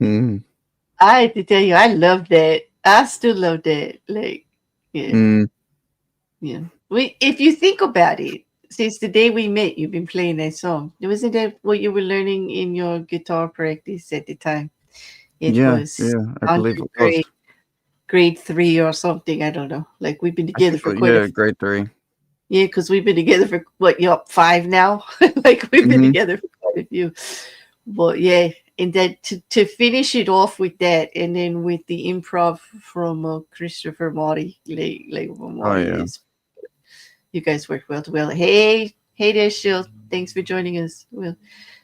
Mm. I have to tell you, I love that. I still love that. Like, yeah, Mm. yeah. If you think about it, since the day we met, you've been playing that song. Wasn't that what you were learning in your guitar practice at the time? It Yeah, was yeah, I believe under it was. grade three or something. I don't know. Like we've been I together think, for quite a yeah, grade 3. yeah, because we've been together for what, you're up 5 now? Like we've been Mhm. together for quite a few. But yeah, and then to finish it off with that, and then with the improv from Christopher Marty, like Oh, Marty yeah. is, you guys work well together. Hey there, Shield. Thanks for joining us. Well,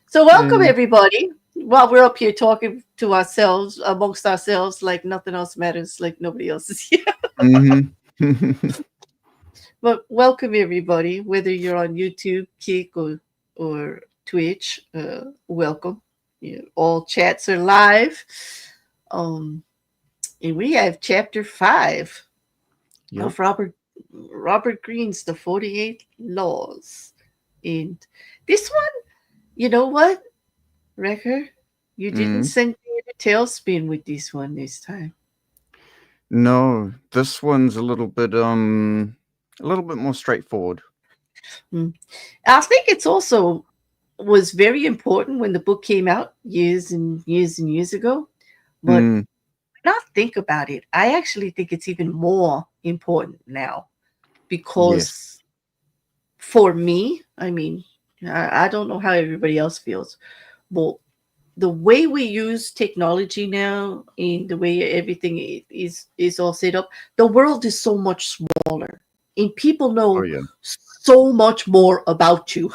so welcome Hey. everybody. While we're up here talking to ourselves, amongst ourselves, like nothing else matters, like nobody else is here. Mhm. But welcome everybody, whether you're on YouTube, Kick, or Twitch. Welcome. All chats are live. Um, and we have chapter 5 Yep. of Robert Greene's The 48 Laws. And this one, you know what, Rekker? You didn't Mhm. send me a tailspin with this one this time. No, this one's a little bit more straightforward. Hmm. I think it's also was very important when the book came out years and years and years ago. But Mm. when I think about it, I actually think it's even more important now Yes. because for me, I mean, I don't know how everybody else feels, but the way we use technology now and the way everything is all set up, the world is so much smaller, and people Oh, know yeah. so much more about you,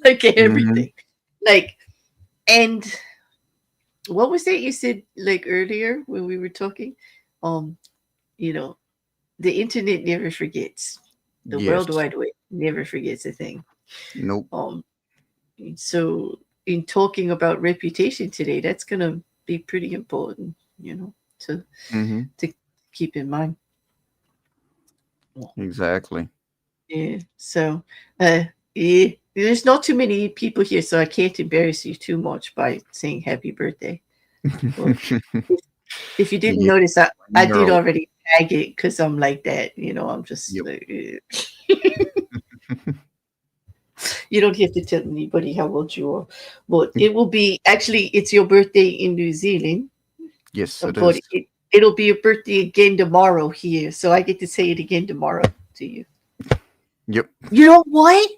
like Mhm. everything, like. And what was that you said like earlier when we were talking? Um, you know, the internet never forgets. The World Yes. Wide Web never forgets a thing. Nope. Um, so in talking about reputation today, that's gonna be pretty important, to Mhm. to keep in mind. Well, Exactly. yeah. So, uh, Yeah, there's not too many people here, so I can't embarrass you too much by saying happy birthday. Well, if you didn't Yeah, notice, I did you're already tag it because I'm like that. I'm just yep. you don't have to tell anybody how old you are. But it will be actually it's your birthday in New Zealand, Yes, it but is. it'll be your birthday again tomorrow here. So I get to say it again tomorrow to you. Yep. You know what?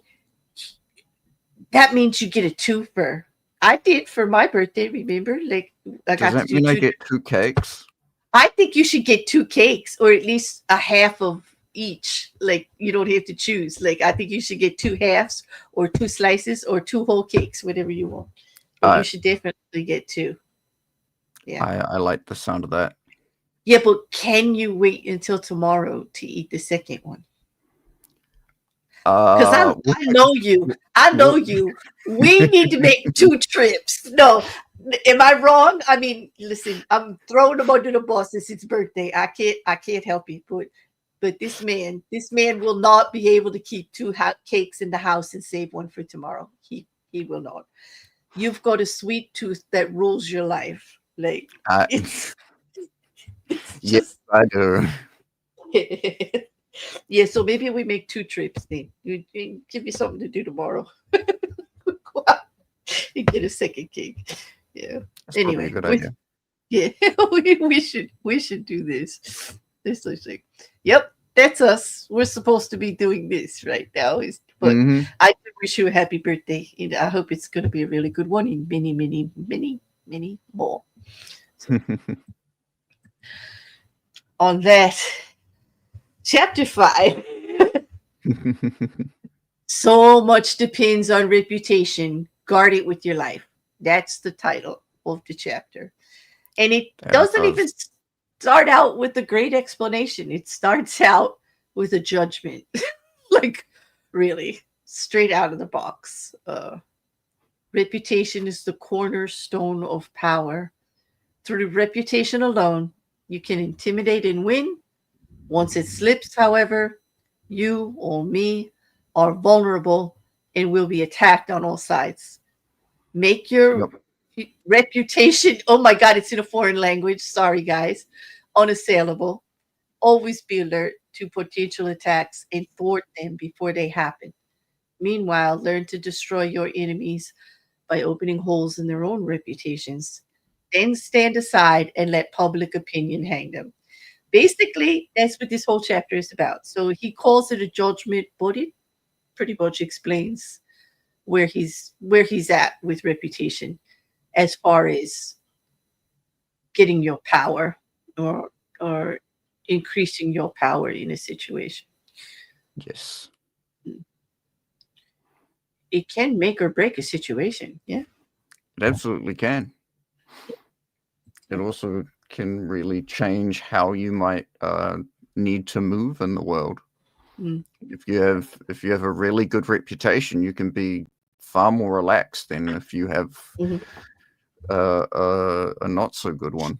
That means you get a twofer. I did for my birthday, remember? Like I Does got to that do mean I two. get 2 cakes? I think you should get two cakes or at least a half of each. Like you don't have to choose. Like I think you should get two halves or two slices or two whole cakes, whatever you want. But you I should definitely get two. Yeah. I like the sound of that. Yeah, but can you wait until tomorrow to eat the second one? Because I, What I know you. I know what you. We need to make two trips. No, am I wrong? I mean, listen, I'm throwing him under the bus. It's his birthday. I can't help it. But this man will not be able to keep two cakes in the house and save one for tomorrow. He will not. You've got a sweet tooth that rules your life. Like I it's yes, just I do. yeah, so maybe we make two trips then. You give me something to do tomorrow. Go out and get a second cake. Yeah. That's probably a Anyway, good idea. yeah, we should do this. This looks like, yep, that's us. We're supposed to be doing this right now. But Mhm. I do wish you a happy birthday. And I hope it's going to be a really good one and many, many, many, many more. So on that, chapter 5. So much depends on reputation. Guard it with your life. That's the title of the chapter. And it That it doesn't even does. start out with a great explanation. It starts out with a judgment. Like, really, straight out of the box. Reputation is the cornerstone of power. Through reputation alone, you can intimidate and win. Once it slips, however, you or me are vulnerable and will be attacked on all sides. Make your Yep. reputation, oh my God, it's in a foreign language. Sorry, guys. Unassailable. Always be alert to potential attacks and thwart them before they happen. Meanwhile, learn to destroy your enemies by opening holes in their own reputations. Then stand aside and let public opinion hang them. Basically, that's what this whole chapter is about. So he calls it a judgment, but it pretty much explains where he's at with reputation as far as getting your power or or increasing your power in a situation. Yes. It can make or break a situation. Yeah. It absolutely can. It also can really change how you might need to move in the world. Mm. If you have a really good reputation, you can be far more relaxed than if you have Mhm. a not so good one.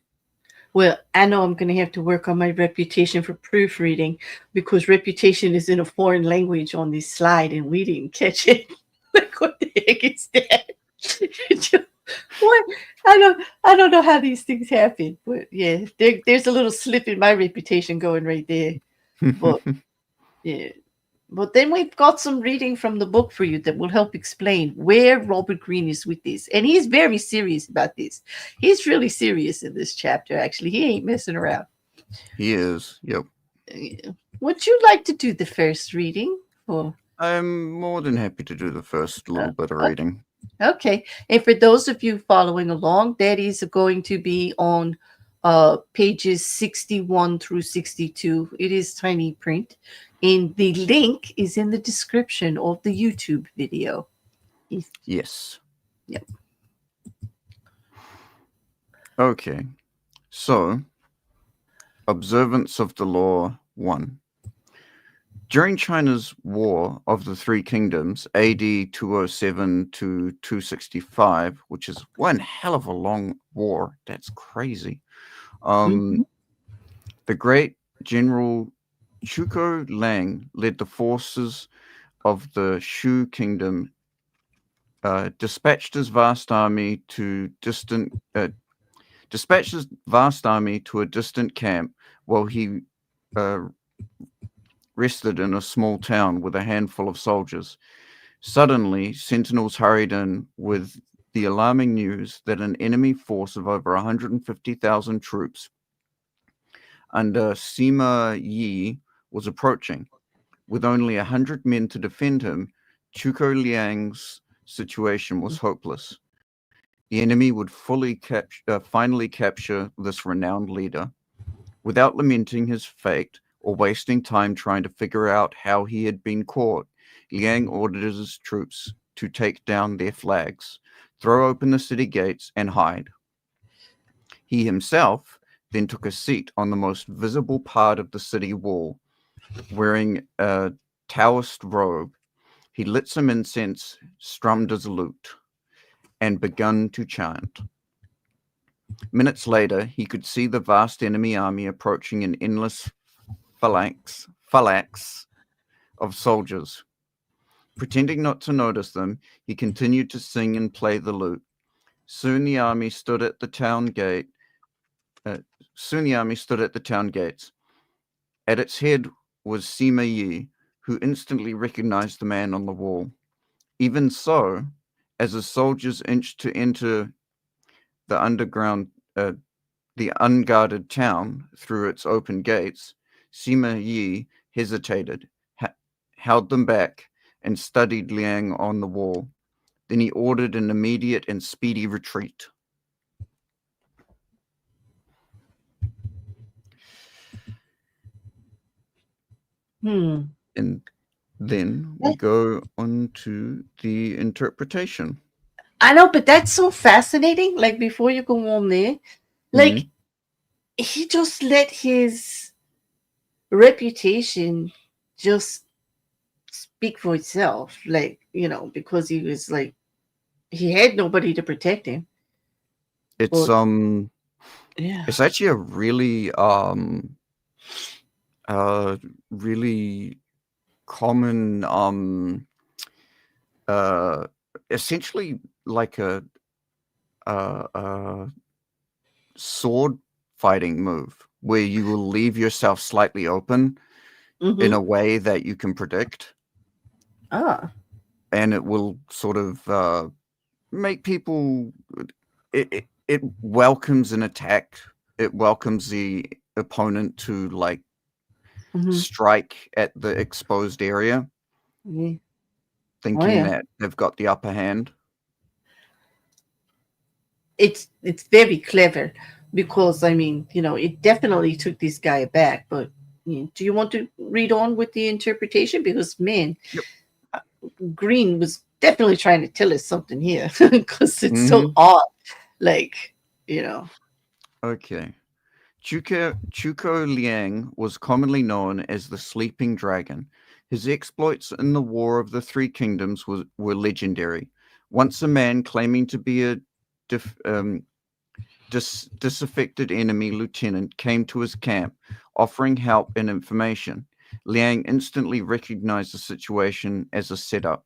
Well, I know I'm going to have to work on my reputation for proofreading because reputation is in a foreign language on this slide and we didn't catch it. Like, what the heck is that? What? I don't know how these things happen, but yeah, there's a little slip in my reputation going right there. But yeah, but then we've got some reading from the book for you that will help explain where Robert Greene is with this, and he's very serious about this. He's really serious in this chapter. Actually, he ain't messing around. He is. Yep. Yeah. Would you like to do the first reading? Or I'm more than happy to do the first little bit of uh, reading. okay. And for those of you following along, that is going to be on pages 61 through 62. It is tiny print. And the link is in the description of the YouTube video. Yes. Yep. Okay. So, observance of the law 1. During China's War of the Three Kingdoms, AD 207 to 265, which is one hell of a long war. That's crazy. Mhm. The great General Chuko Lang led the forces of the Shu kingdom dispatched his vast army to a distant camp while he rested in a small town with a handful of soldiers. Suddenly, sentinels hurried in with the alarming news that an enemy force of over 150,000 troops under Sima Yi was approaching. With only 100 men to defend him, Chuko Liang's situation was hopeless. The enemy would finally capture this renowned leader. Without lamenting his fate or wasting time trying to figure out how he had been caught, Liang ordered his troops to take down their flags, throw open the city gates, and hide. He himself then took a seat on the most visible part of the city wall, wearing a Taoist robe. He lit some incense, strummed his lute, and begun to chant. Minutes later, he could see the vast enemy army approaching an endless phalanx of soldiers. Pretending not to notice them, he continued to sing and play the lute. Soon the army stood at the town gates. At its head was Sima Yi, who instantly recognized the man on the wall. Even so, as the soldiers inched to enter the unguarded town through its open gates, Sima Yi hesitated, held them back, and studied Liang on the wall. Then he ordered an immediate and speedy retreat. And then we go on to the interpretation. I know, but that's so fascinating. Like, before you go on there, like, he just let his reputation just speak for itself. Like, because he was like, he had nobody to protect him. It's Yeah. It's actually a really really common essentially like a sword fighting move where you will leave yourself slightly open in a way that you can predict. And it will sort of make people it welcomes an attack. It welcomes the opponent to like strike at the exposed area, thinking that they've got the upper hand. It's very clever because, I mean, it definitely took this guy aback. But do you want to read on with the interpretation? Because, man, Green was definitely trying to tell us something here because it's so odd. Like, Okay. Chuko Liang was commonly known as the Sleeping Dragon. His exploits in the War of the Three Kingdoms were legendary. Once a man claiming to be a disaffected enemy lieutenant came to his camp, offering help and information. Liang instantly recognized the situation as a setup.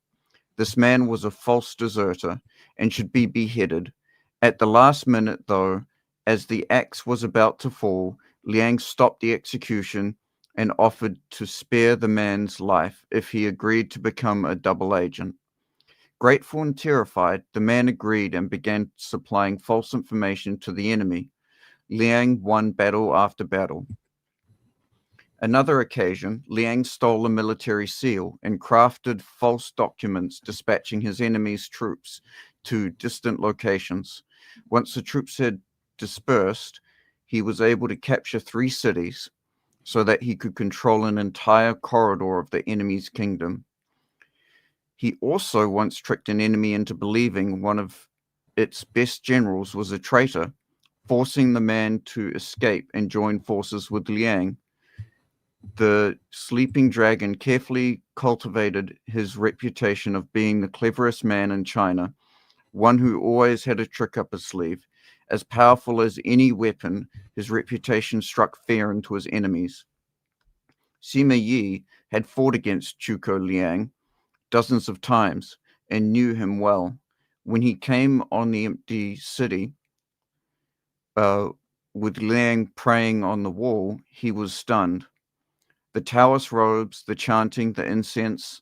This man was a false deserter and should be beheaded. At the last minute, though, as the axe was about to fall, Liang stopped the execution and offered to spare the man's life if he agreed to become a double agent. Grateful and terrified, the man agreed and began supplying false information to the enemy. Liang won battle after battle. Another occasion, Liang stole a military seal and crafted false documents dispatching his enemy's troops to distant locations. Once the troops had dispersed, he was able to capture 3 cities so that he could control an entire corridor of the enemy's kingdom. He also once tricked an enemy into believing one of its best generals was a traitor, forcing the man to escape and join forces with Liang. The Sleeping Dragon carefully cultivated his reputation of being the cleverest man in China, one who always had a trick up his sleeve. As powerful as any weapon, his reputation struck fear into his enemies. Sima Yi had fought against Chuko Liang, dozens of times and knew him well. When he came on the empty city, uh, with Liang praying on the wall, he was stunned. The Taoist robes, the chanting, the incense,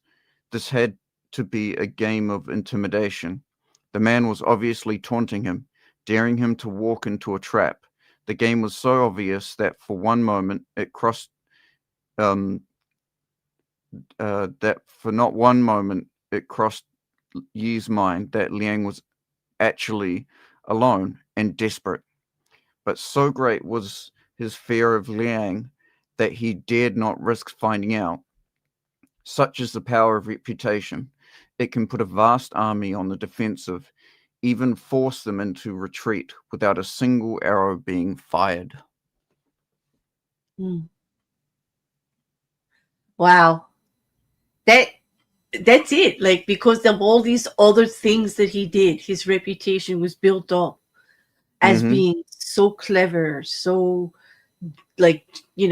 this had to be a game of intimidation. The man was obviously taunting him, daring him to walk into a trap. The game was so obvious that for one moment it crossed that for not one moment it crossed Yi's mind that Liang was actually alone and desperate. But so great was his fear of Liang that he dared not risk finding out. Such is the power of reputation. It can put a vast army on the defensive, even force them into retreat without a single arrow being fired. Wow. That's it. Like, because of all these other things that he did, his reputation was built up as being so clever, so, like, you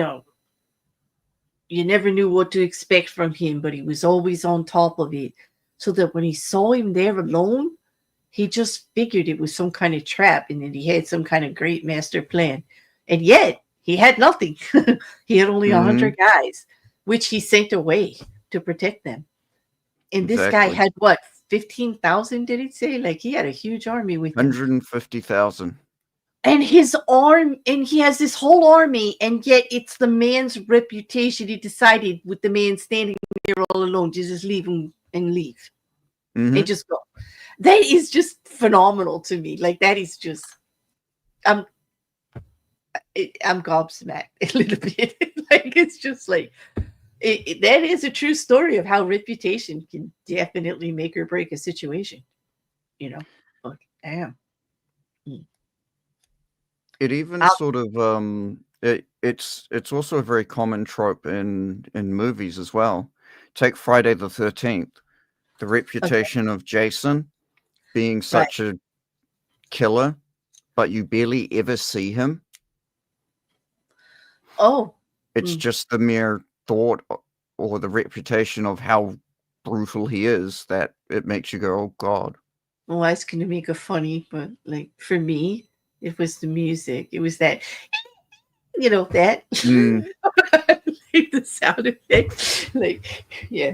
never knew what to expect from him, but he was always on top of it. So that when he saw him there alone, he just figured it was some kind of trap and that he had some kind of great master plan. And yet, he had nothing. He had only 100 guys, which he sent away to protect them. And this guy had what, 15,000, did it say? Like, he had a huge army with him. 150,000. And his arm, and he has this whole army, and yet it's the man's reputation. He decided with the man standing there all alone, to just leave him and leave. And just go. That is just phenomenal to me. Like, that is just, I'm gobsmacked a little bit. Like, it's just like, that is a true story of how reputation can definitely make or break a situation. But damn. It even sort of it's also a very common trope in movies as well. Take Friday the 13th. The reputation of Jason being such a killer, but you barely ever see him. Oh. It's just the mere thought or the reputation of how brutal he is that it makes you go, oh God. Well, I was going to make a funny, but like for me, it was the music. It was that, that. Like the sound effect. Like, yeah.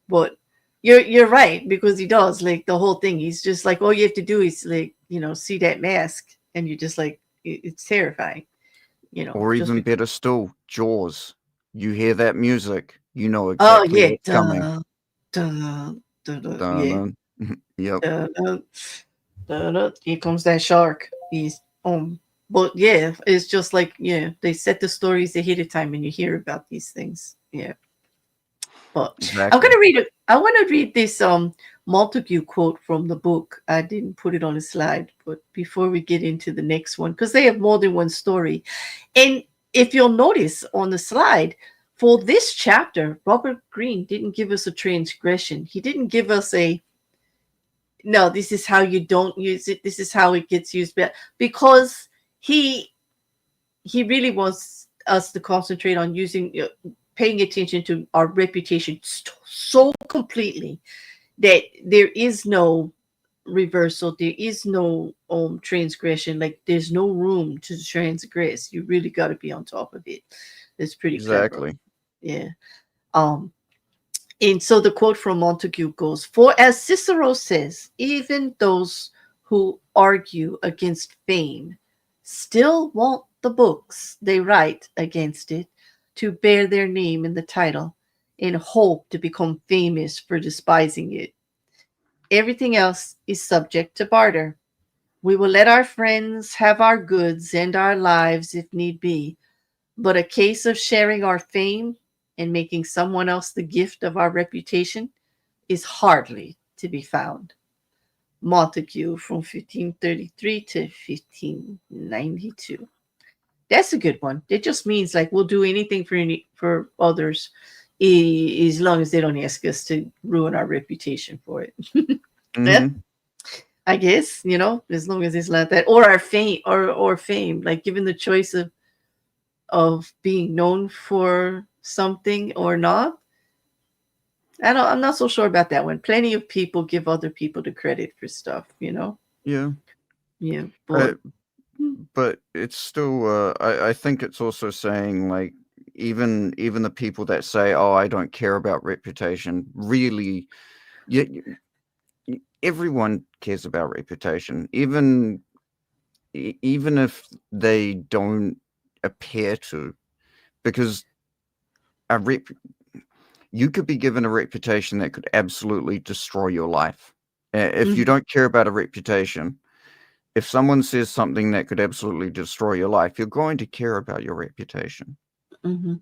But you're right, because he does, like, the whole thing. He's just like, all you have to do is, like, see that mask, and you're just like, it's terrifying. Or even better still, Jaws. You hear that music, you know exactly what's coming. Yeah. Yep. Here comes that shark. But yeah, it's just like, they set the stories ahead of time and you hear about these things. Yeah. But exactly. I want to read this Montague quote from the book. I didn't put it on the slide, but before we get into the next one, because they have more than one story. And if you'll notice on the slide, for this chapter, Robert Greene didn't give us a transgression. He didn't give us no, this is how you don't use it. This is how it gets used. Because he really wants us to concentrate on paying attention to our reputation so completely that there is no reversal. There is no transgression. Like, there's no room to transgress. You really got to be on top of it. It's pretty clever. Yeah. And so the quote from Montague goes, "For as Cicero says, even those who argue against fame still want the books they write against it to bear their name in the title and hope to become famous for despising it. Everything else is subject to barter. We will let our friends have our goods and our lives if need be, but a case of sharing our fame and making someone else the gift of our reputation is hardly to be found." Montague from 1533 to 1592. That's a good one. It just means, like, we'll do anything for others as long as they don't ask us to ruin our reputation for it. Yeah, I guess, as long as it's not that, or our fame, or fame, like, given the choice of being known for something or not, I'm not so sure about that one. Plenty of people give other people the credit for stuff, you know. Yeah. Yeah, Uh, but but it's still I think it's also saying like even the people that say, oh, I don't care about reputation, really, everyone cares about reputation, even if they don't appear to, because a rep you could be given a reputation that could absolutely destroy your life. If you mhm, don't care about a reputation, if someone says something that could absolutely destroy your life, you're going to care about your reputation. mhm.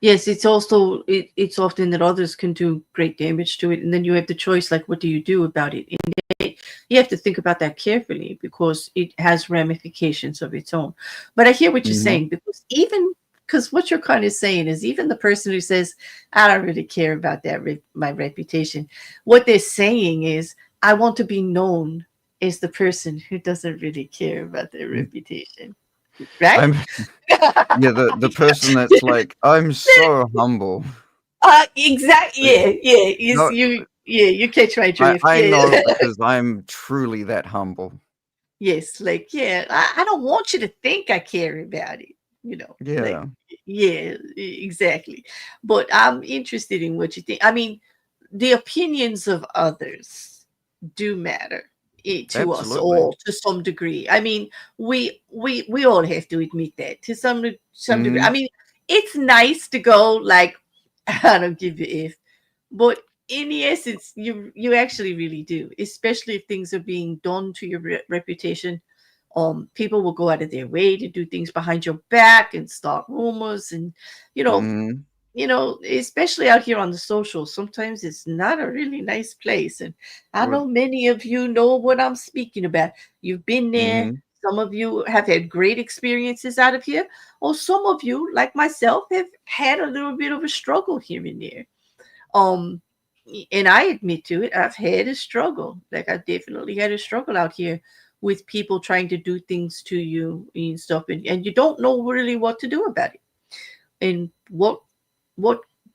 Yes, it's also it's often that others can do great damage to it, and then you have the choice, like, what do you do about it? And you have to think about that carefully because it has ramifications of its own. But I hear what you're Mhm. saying, because what you're kind of saying is even the person who says, I don't really care about that my reputation, what they're saying is, I want to be known as the person who doesn't really care about their Mm. reputation, right? I'm yeah, the person that's like, "I'm so humble." Exactly. Like, Yeah, yeah. no, Yeah, you catch my drift. I Yeah. know because I'm truly that humble. Yes, like, yeah, I don't want you to think I care about it, like, Yeah. yeah, exactly. But I'm interested in what you think. I mean, the opinions of others do matter to us Absolutely. all to some degree. I mean, we all have to admit that to some degree. I Mhm. mean, it's nice to go like, I don't give a if, but in the essence, you actually really do, especially if things are being done to your reputation. People will go out of their way to do things behind your back and start rumors, and you know, Mhm. especially out here on the socials, sometimes it's not a really nice place. And I Well, know many of you know what I'm speaking about. You've been there. mhm. Some of you have had great experiences out of here, or some of you, like myself, have had a little bit of a struggle here and there. Um, and I admit to it, I've had a struggle. Like I definitely had a struggle out here with people trying to do things to you and stuff, and you don't know really what to do about it. And what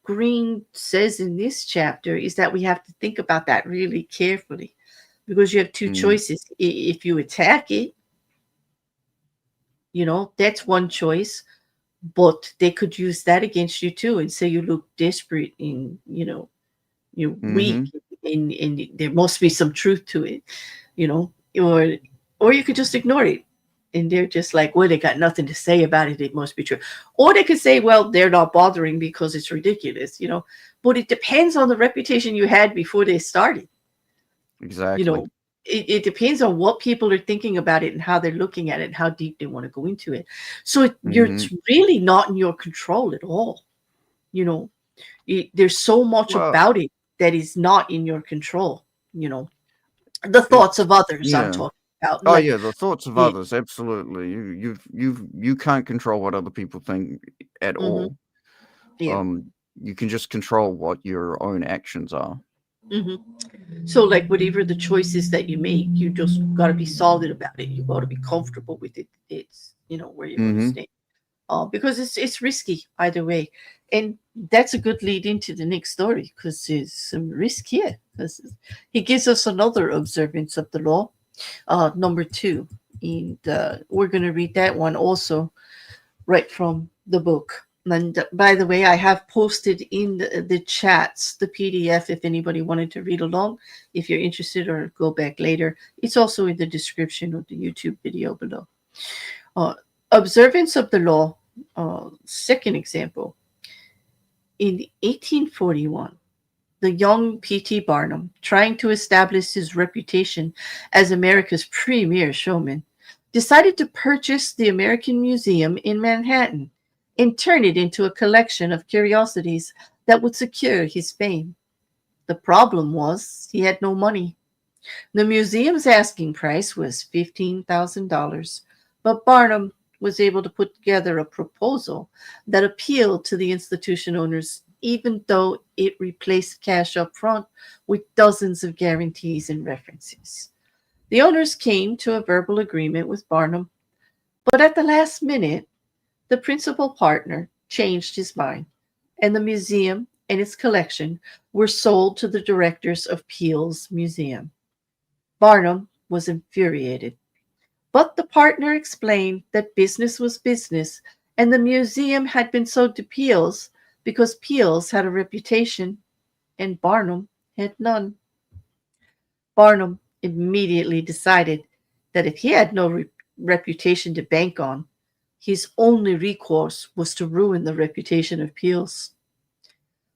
Green says in this chapter is that we have to think about that really carefully because you have two Mhm. choices. If you attack it, that's one choice, but they could use that against you too and say you look desperate and you're weak, Mhm. and there must be some truth to it, you know, or you could just ignore it. And they're just like, well, they got nothing to say about it. It must be true. Or they could say, well, they're not bothering because it's ridiculous. But it depends on the reputation you had before they started. You Exactly. know, it depends on what people are thinking about it and how they're looking at it and how deep they want to go into it. So Mhm. it's really not in your control at all. You know, there's so much Well, about it that is not in your control. You know, the thoughts it's of others I'm yeah. talking about. Oh, Like, yeah, the thoughts of yeah, others, absolutely. You can't control what other people think at hmm, all. yeah. You can just control what your own actions are. Hmm. So, like, whatever the choices that you make, you just got to be solid about it. You got to be comfortable with it. It's where you're going to Mhm. stay. Because it's risky either way, and that's a good lead into the next story because there's some risk here. Because he gives us another observance of the law, number 2, and we're going to read that one also right from the book. And by the way, I have posted in the chats the PDF if anybody wanted to read along. If you're interested or go back later, it's also in the description of the YouTube video below. Uh, Observance of the law, second example. In 1841, the young P.T. Barnum, trying to establish his reputation as America's premier showman, decided to purchase the American Museum in Manhattan and turn it into a collection of curiosities that would secure his fame. The problem was he had no money. The museum's asking price was $15,000, but Barnum was able to put together a proposal that appealed to the institution owners, even though it replaced cash up front with dozens of guarantees and references. The owners came to a verbal agreement with Barnum, but at the last minute, the principal partner changed his mind, and the museum and its collection were sold to the directors of Peale's museum. Barnum was infuriated, but the partner explained that business was business and the museum had been sold to Peale's because Peale's had a reputation and Barnum had none. Barnum immediately decided that if he had no reputation to bank on, his only recourse was to ruin the reputation of Peale's.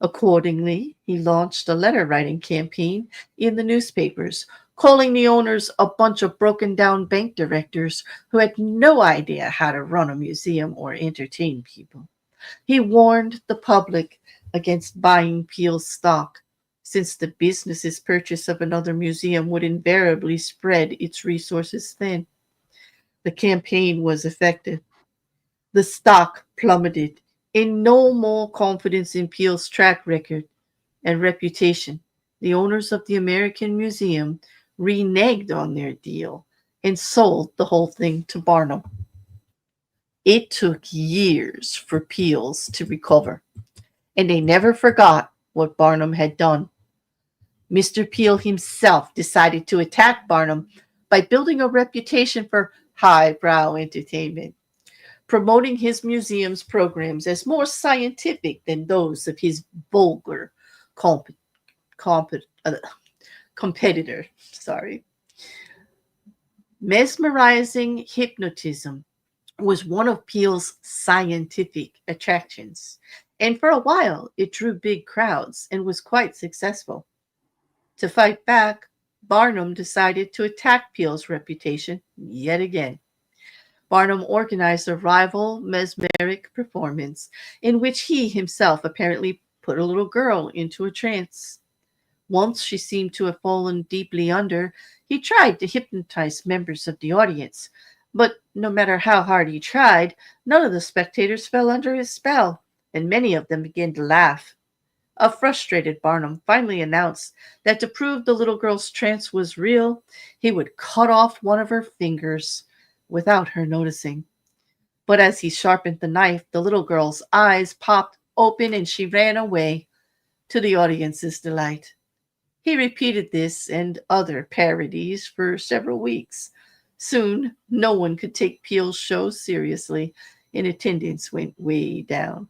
Accordingly, he launched a letter writing campaign in the newspapers, calling the owners a bunch of broken down bank directors who had no idea how to run a museum or entertain people. He warned the public against buying Peale's stock, since the business's purchase of another museum would invariably spread its resources thin. The campaign was effective. The stock plummeted. In no more confidence in Peale's track record and reputation, the owners of the American Museum reneged on their deal and sold the whole thing to Barnum. It took years for Peale's to recover, and they never forgot what Barnum had done. Mr. Peale himself decided to attack Barnum by building a reputation for highbrow entertainment, promoting his museum's programs as more scientific than those of his vulgar comp- comp- uh, competitor. Mesmerizing hypnotism was one of Peale's scientific attractions, and for a while it drew big crowds and was quite successful. To fight back, Barnum decided to attack Peale's reputation yet again. Barnum organized a rival mesmeric performance in which he himself apparently put a little girl into a trance. Once she seemed to have fallen deeply under, he tried to hypnotize members of the audience, but no matter how hard he tried, none of the spectators fell under his spell, and many of them began to laugh. A frustrated Barnum finally announced that to prove the little girl's trance was real, he would cut off one of her fingers without her noticing. But as he sharpened the knife, the little girl's eyes popped open and she ran away, to the audience's delight. He repeated this and other parodies for several weeks. Soon, no one could take Peale's show seriously, and attendance went way down.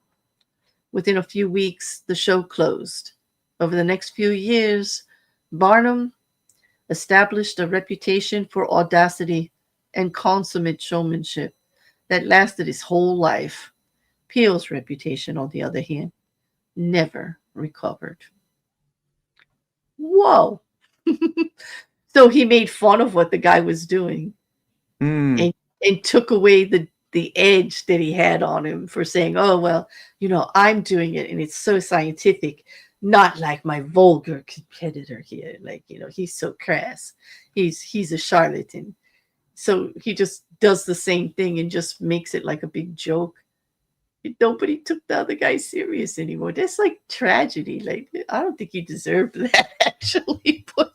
Within a few weeks, the show closed. Over the next few years, Barnum established a reputation for audacity and consummate showmanship that lasted his whole life. Peale's reputation, on the other hand, never recovered. Whoa! So he made fun of what the guy was doing Mm. and took away the edge that he had on him for saying, oh, well, I'm doing it and it's so scientific, not like my vulgar competitor here. Like, he's so crass. He's a charlatan. So he just does the same thing and just makes it like a big joke. Nobody took the other guy serious anymore. That's like tragedy. Like, I don't think he deserved that actually, but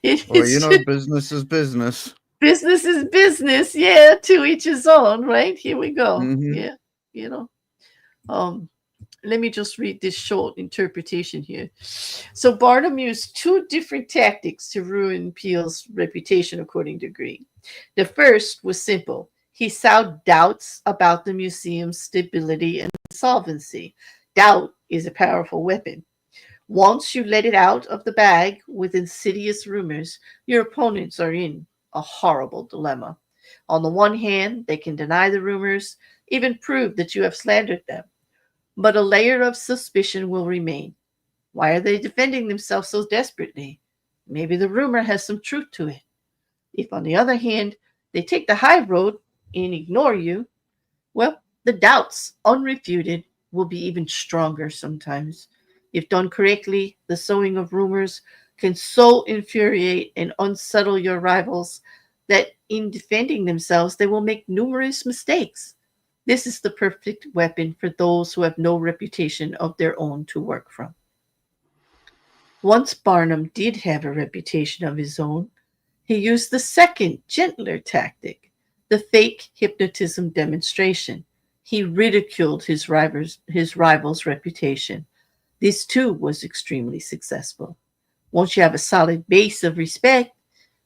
it's just, Business is business. business is business. Yeah, to each his own, right? Here we go. Mm-hmm. Yeah, you know. Um, Let me just read this short interpretation here. So Barnum used two different tactics to ruin Peale's reputation, according to Green. The first was simple. He sowed doubts about the museum's stability and solvency. Doubt is a powerful weapon. Once you let it out of the bag with insidious rumors, your opponents are in a horrible dilemma. On the one hand, they can deny the rumors, even prove that you have slandered them. But a layer of suspicion will remain. Why are they defending themselves so desperately? Maybe the rumor has some truth to it. If, on the other hand, they take the high road and ignore you, well, the doubts, unrefuted, will be even stronger sometimes. If done correctly, the sowing of rumors can so infuriate and unsettle your rivals that in defending themselves, they will make numerous mistakes. This is the perfect weapon for those who have no reputation of their own to work from. Once Barnum did have a reputation of his own, he used the second, gentler tactic, the fake hypnotism demonstration. He ridiculed his rival's reputation. This too was extremely successful. Once you have a solid base of respect,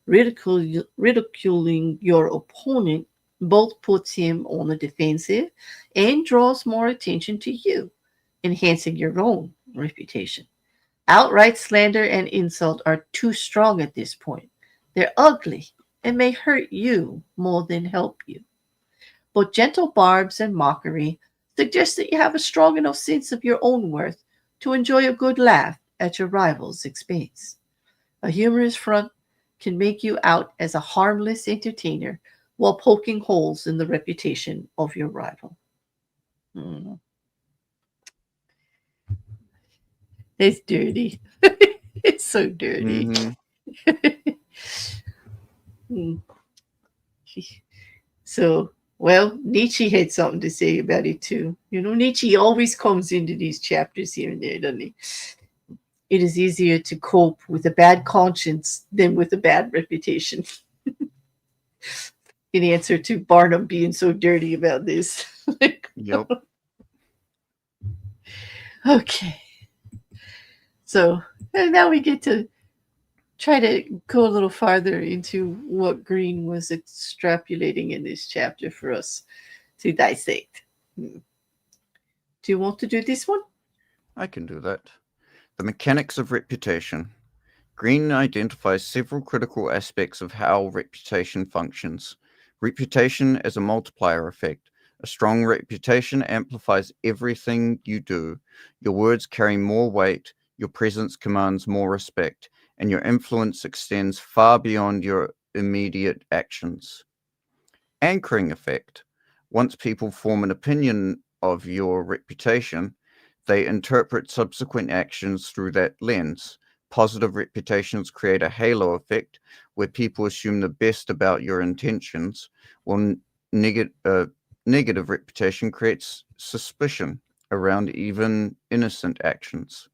ridiculing your opponent both puts him on the defensive and draws more attention to you, enhancing your own reputation. Outright slander and insult are too strong at this point. They're ugly and may hurt you more than help you. But gentle barbs and mockery suggest that you have a strong enough sense of your own worth to enjoy a good laugh at your rival's expense. A humorous front can make you out as a harmless entertainer while poking holes in the reputation of your rival. Mm. It's dirty. It's so dirty. Mm-hmm. Mm. So, well, Nietzsche had something to say about it too. You know, Nietzsche always comes into these chapters here and there, doesn't he? It is easier to cope with a bad conscience than with a bad reputation. In answer to Barnum being so dirty about this. Yep. Okay. So and now we get to try to go a little farther into what Green was extrapolating in this chapter for us to dissect. Do you want to do this one? I can do that. The mechanics of reputation. Green identifies several critical aspects of how reputation functions. Reputation as a multiplier effect. A strong reputation amplifies everything you do. Your words carry more weight, your presence commands more respect, and your influence extends far beyond your immediate actions. Anchoring effect. Once people form an opinion of your reputation, they interpret subsequent actions through that lens. Positive reputations create a halo effect where people assume the best about your intentions, while negative reputation creates suspicion around even innocent actions.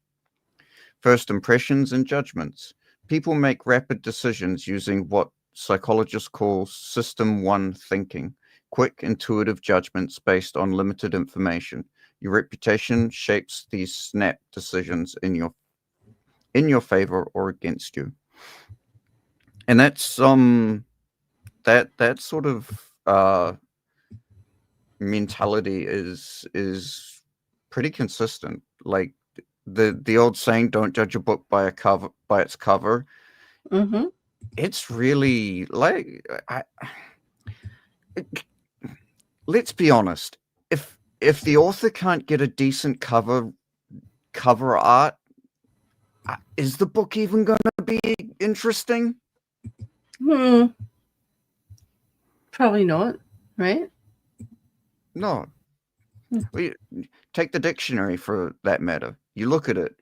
First impressions and judgments. People make rapid decisions using what psychologists call System 1 thinking, quick, intuitive judgments based on limited information. Your reputation shapes these snap decisions in your favor or against you. And that's that sort of mentality is pretty consistent. Like the old saying, "Don't judge a book by its cover." Mm-hmm. It's really like let's be honest. If the author can't get a decent cover art, is the book even going to be interesting? Probably not, right? No. Take the dictionary for that matter. You look at it,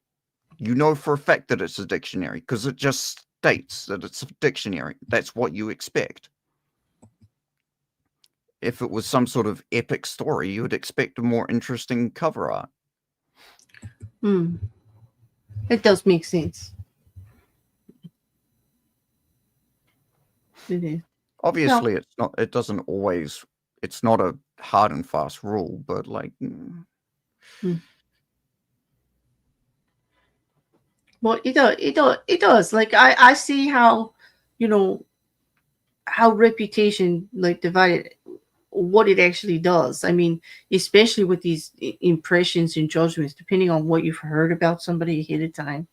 you know for a fact that it's a dictionary because it just states that it's a dictionary. That's what you expect. If it was some sort of epic story, you would expect a more interesting cover art. It does make sense. It is. Obviously, it's not. It doesn't always. It's not a hard and fast rule, but like. Well, it does. Like I see how, you know, how reputation like divided what it actually does. I mean, especially with these impressions and judgments, depending on what you've heard about somebody ahead of time.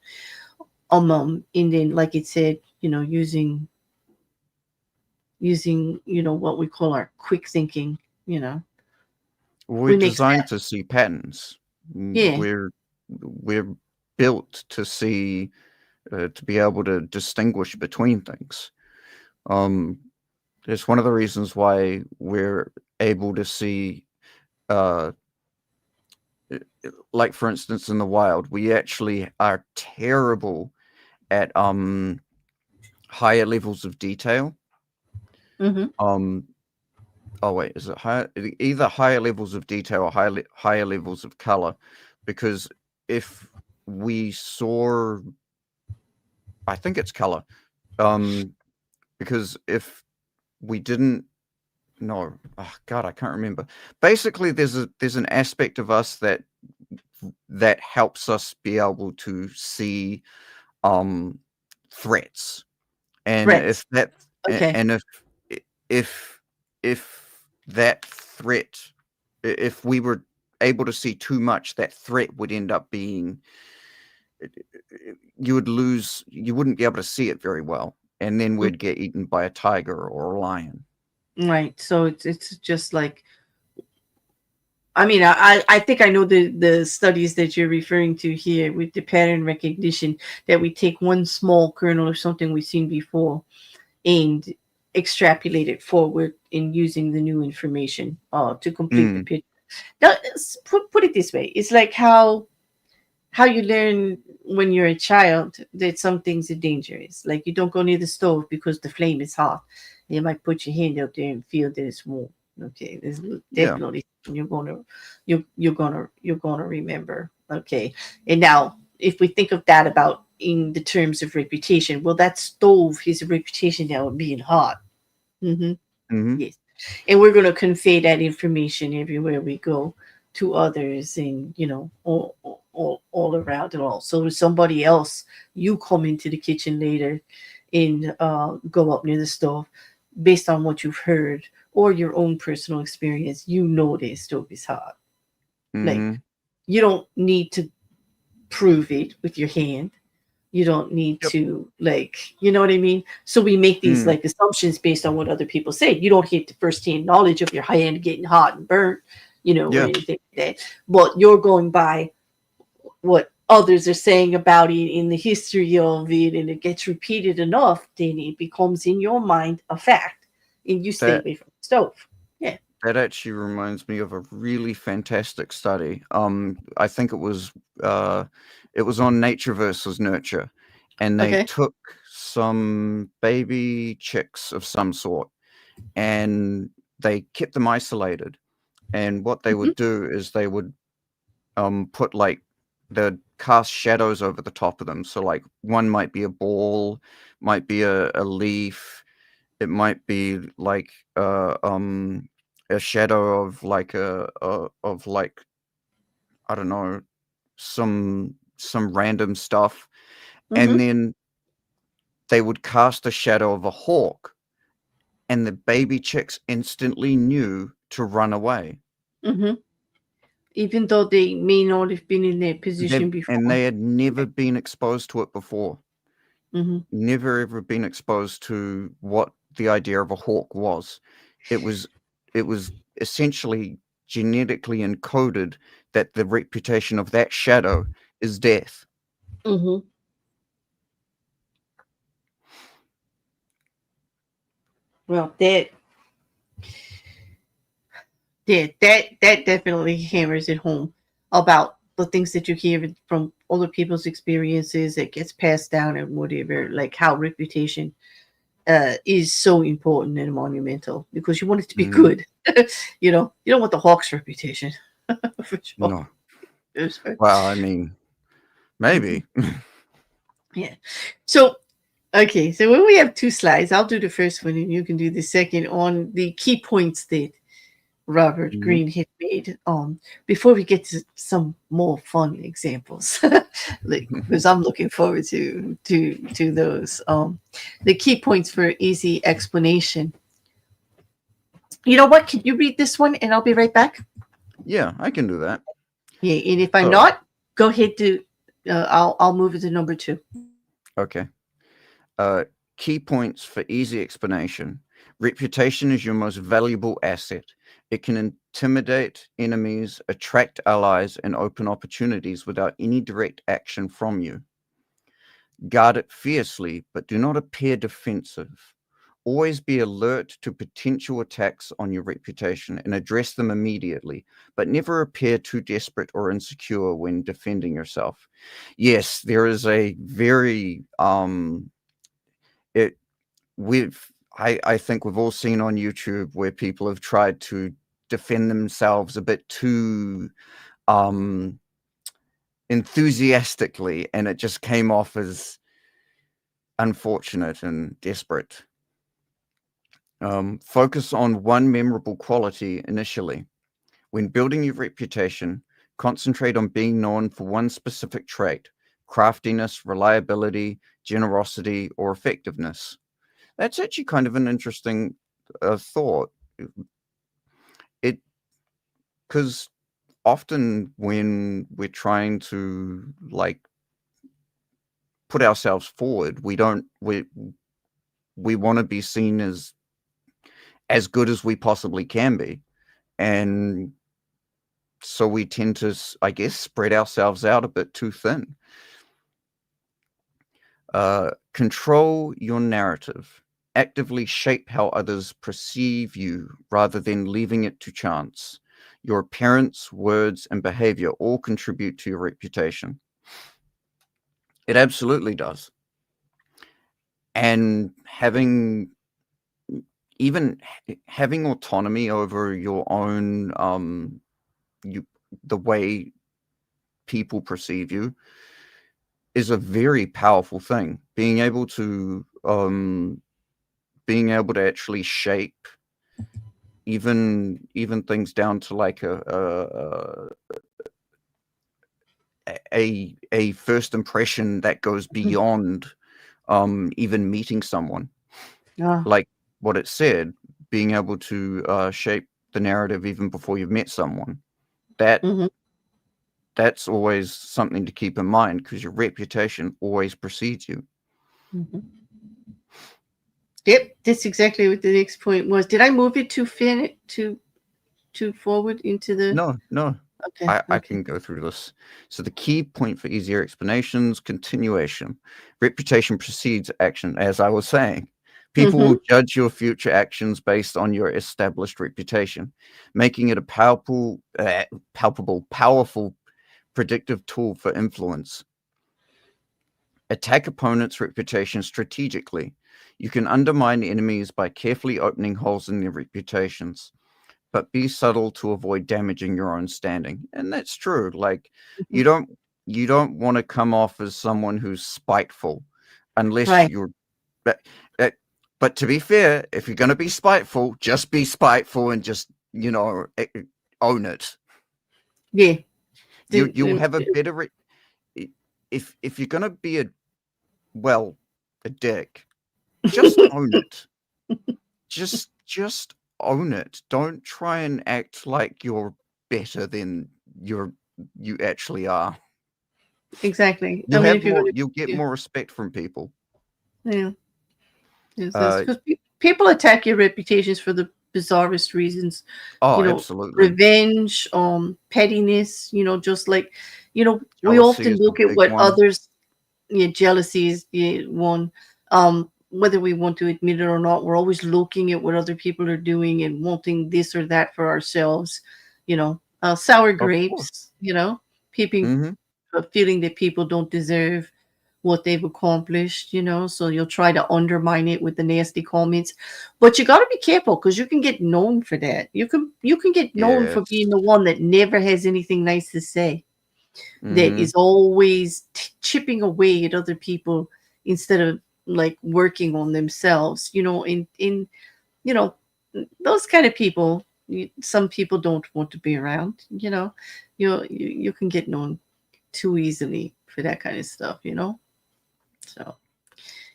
And then like it said, you know, using what we call our quick thinking, you know. We're designed to see patterns. Yeah. We're built to see, to be able to distinguish between things. It's one of the reasons why we're able to see, like for instance, in the wild, we actually are terrible at higher levels of detail. Oh wait, is it either higher levels of detail or higher levels of color? Because if we saw, I think it's color. Because if we didn't, no, oh God, I can't remember. Basically, there's an aspect of us that that helps us be able to see threats. And Threats. if that Okay. and if if that threat, if we were able to see too much, that threat would end up being, you wouldn't be able to see it very well, and then Mm, we'd get eaten by a tiger or a lion. right. So it's just like, I mean, I think I know the studies that you're referring to here with the pattern recognition, that we take one small kernel of something we've seen before and extrapolate it forward in using the new information to complete the Mm, picture. Now, put it this way: it's like how you learn when you're a child that some things are dangerous. Like you don't go near the stove because the flame is hot. You might put your hand up there and feel that it's warm. Okay, there's yeah, definitely you're gonna remember. Okay, and now if we think of that about in the terms of reputation, well, that stove has a reputation now of being hot. Mm-hmm. hmm Yes. And we're going to convey that information everywhere we go to others and, all around and all. So if somebody else, you come into the kitchen later and go up near the stove based on what you've heard or your own personal experience, you know the stove is hot. Like, hmm you don't need to prove it with your hand. You don't need yep, to, like, you know what I mean? So we make these mm, like assumptions based on what other people say. You don't get the first-hand knowledge of your hand getting hot and burnt, or yeah, anything like that. But you're going by what others are saying about it in the history of it, and it gets repeated enough, then it becomes in your mind a fact, and you stay that away from the stove. Yeah. that actually reminds me of a really fantastic study. I think it was on Nature versus Nurture, and they Okay. took some baby chicks of some sort, and they kept them isolated. And what they Hmm. would do is they would put like, they'd cast shadows over the top of them. So like one might be a ball, might be a leaf, it might be like a shadow of like of like, I don't know, some random stuff, and Hmm. then they would cast a shadow of a hawk, and the baby chicks instantly knew to run away. Hmm. Even though they may not have been in that position And before. they had never been exposed to it before. Hmm. Never ever been exposed to what the idea of a hawk was. It was it was essentially genetically encoded that the reputation of that shadow is death. Hmm. Well, that definitely hammers it home about the things that you hear from other people's experiences. It gets passed down and whatever, like how reputation is so important and monumental because you want it to be Mhm. good. You don't want the Hawks reputation for sure. No. For sure. Well, I mean, Mhm. maybe. Yeah. So okay, so when we have two slides, I'll do the first one and you can do the second on the key points that Robert Mhm. Greene had made. Before we get to some more fun examples, like because I'm looking forward to those. The key points for easy explanation. You know what? Can you read this one and I'll be right back? Yeah, I can do that. Yeah, and if I'm So, not, go ahead to. I'll move it to number two. okay. Uh, Key points for easy explanation. Reputation is your most valuable asset. It can intimidate enemies, attract allies, and open opportunities without any direct action from you. Guard it fiercely, but do not appear defensive. Always be alert to potential attacks on your reputation and address them immediately, but never appear too desperate or insecure when defending yourself. Yes, there is a very it we've I think we've all seen on YouTube where people have tried to defend themselves a bit too um enthusiastically, and it just came off as unfortunate and desperate. Focus on one memorable quality initially. When building your reputation, Concentrate on being known for one specific trait: craftiness, reliability, generosity, or effectiveness. That's actually kind of an interesting thought. It because often when we're trying to like put ourselves forward, we want to be seen as good as we possibly can be, and so we tend to, I guess, spread ourselves out a bit too thin. Control your narrative. Actively shape how others perceive you rather than leaving it to chance. Your appearance, words, and behavior all contribute to your reputation. It absolutely does. And having autonomy over your own the way people perceive you is a very powerful thing. Being able to actually shape even things down to like a first impression that goes beyond even meeting someone. Yeah. Like what it said, being able to shape the narrative even before you've met someone. That's always something to keep in mind, because your reputation always precedes you. Yep, that's exactly what the next point was. Did I move it too forward into the? No. Okay. I can go through this. So the key point for easier explanations: continuation. Reputation precedes action, as I was saying. People will judge your future actions based on your established reputation, making it a powerful, predictive tool for influence. Attack opponents' reputation strategically. You can undermine enemies by carefully opening holes in their reputations, but be subtle to avoid damaging your own standing. And that's true. Like you don't want to come off as someone who's spiteful, unless Right. you're. But to be fair, if you're going to be spiteful, just be spiteful and just own it. Yeah. You'll have a better. If you're going to be a dick, just own it. Just own it. Don't try and act like you're better than you actually are. Exactly. You'll get more respect from people. Yeah. Because people attack your reputations for the bizarrest reasons. Absolutely. Revenge, pettiness. Just like, we Jealousy often is a look at big what one. others. Yeah, jealousy is one. Whether we want to admit it or not, we're always looking at what other people are doing and wanting this or that for ourselves. Sour Of course. grapes. Peeping, feeling that people don't deserve what they've accomplished, so you'll try to undermine it with the nasty comments. But you got to be careful, because you can get known for that. You can get known for Yes. being the one that never has anything nice to say, that is always chipping away at other people instead of like working on themselves. In those kind of people, some people don't want to be around. You can get known too easily for that kind of stuff. So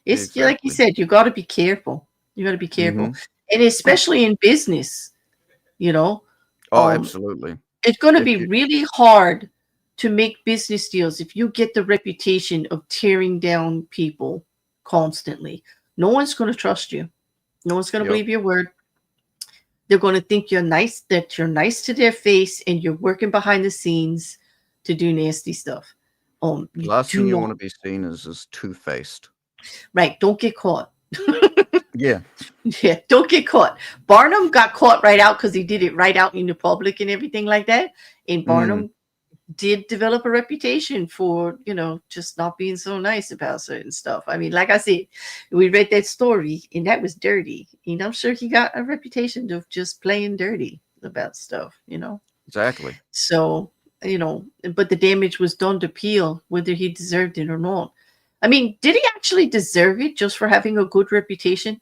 it's like you Exactly. said, you got to be careful. And especially in business, Absolutely. it's going to If be you really hard to make business deals if you get the reputation of tearing down people constantly. No one's going to trust you. No one's going to believe your word. They're going to think that you're nice to their face, and you're working behind the scenes to do nasty stuff. the You last do thing you not. want to be seen as two-faced. Right. Don't get caught. Yeah. Yeah, don't get caught. Barnum got caught right out because he did it right out in the public and everything like that. And Barnum did develop a reputation for, just not being so nice about certain stuff. I mean, like I said, we read that story and that was dirty. And I'm sure he got a reputation of just playing dirty about stuff, Exactly. So, but the damage was done to Peel, whether he deserved it or not. I mean, did he actually deserve it just for having a good reputation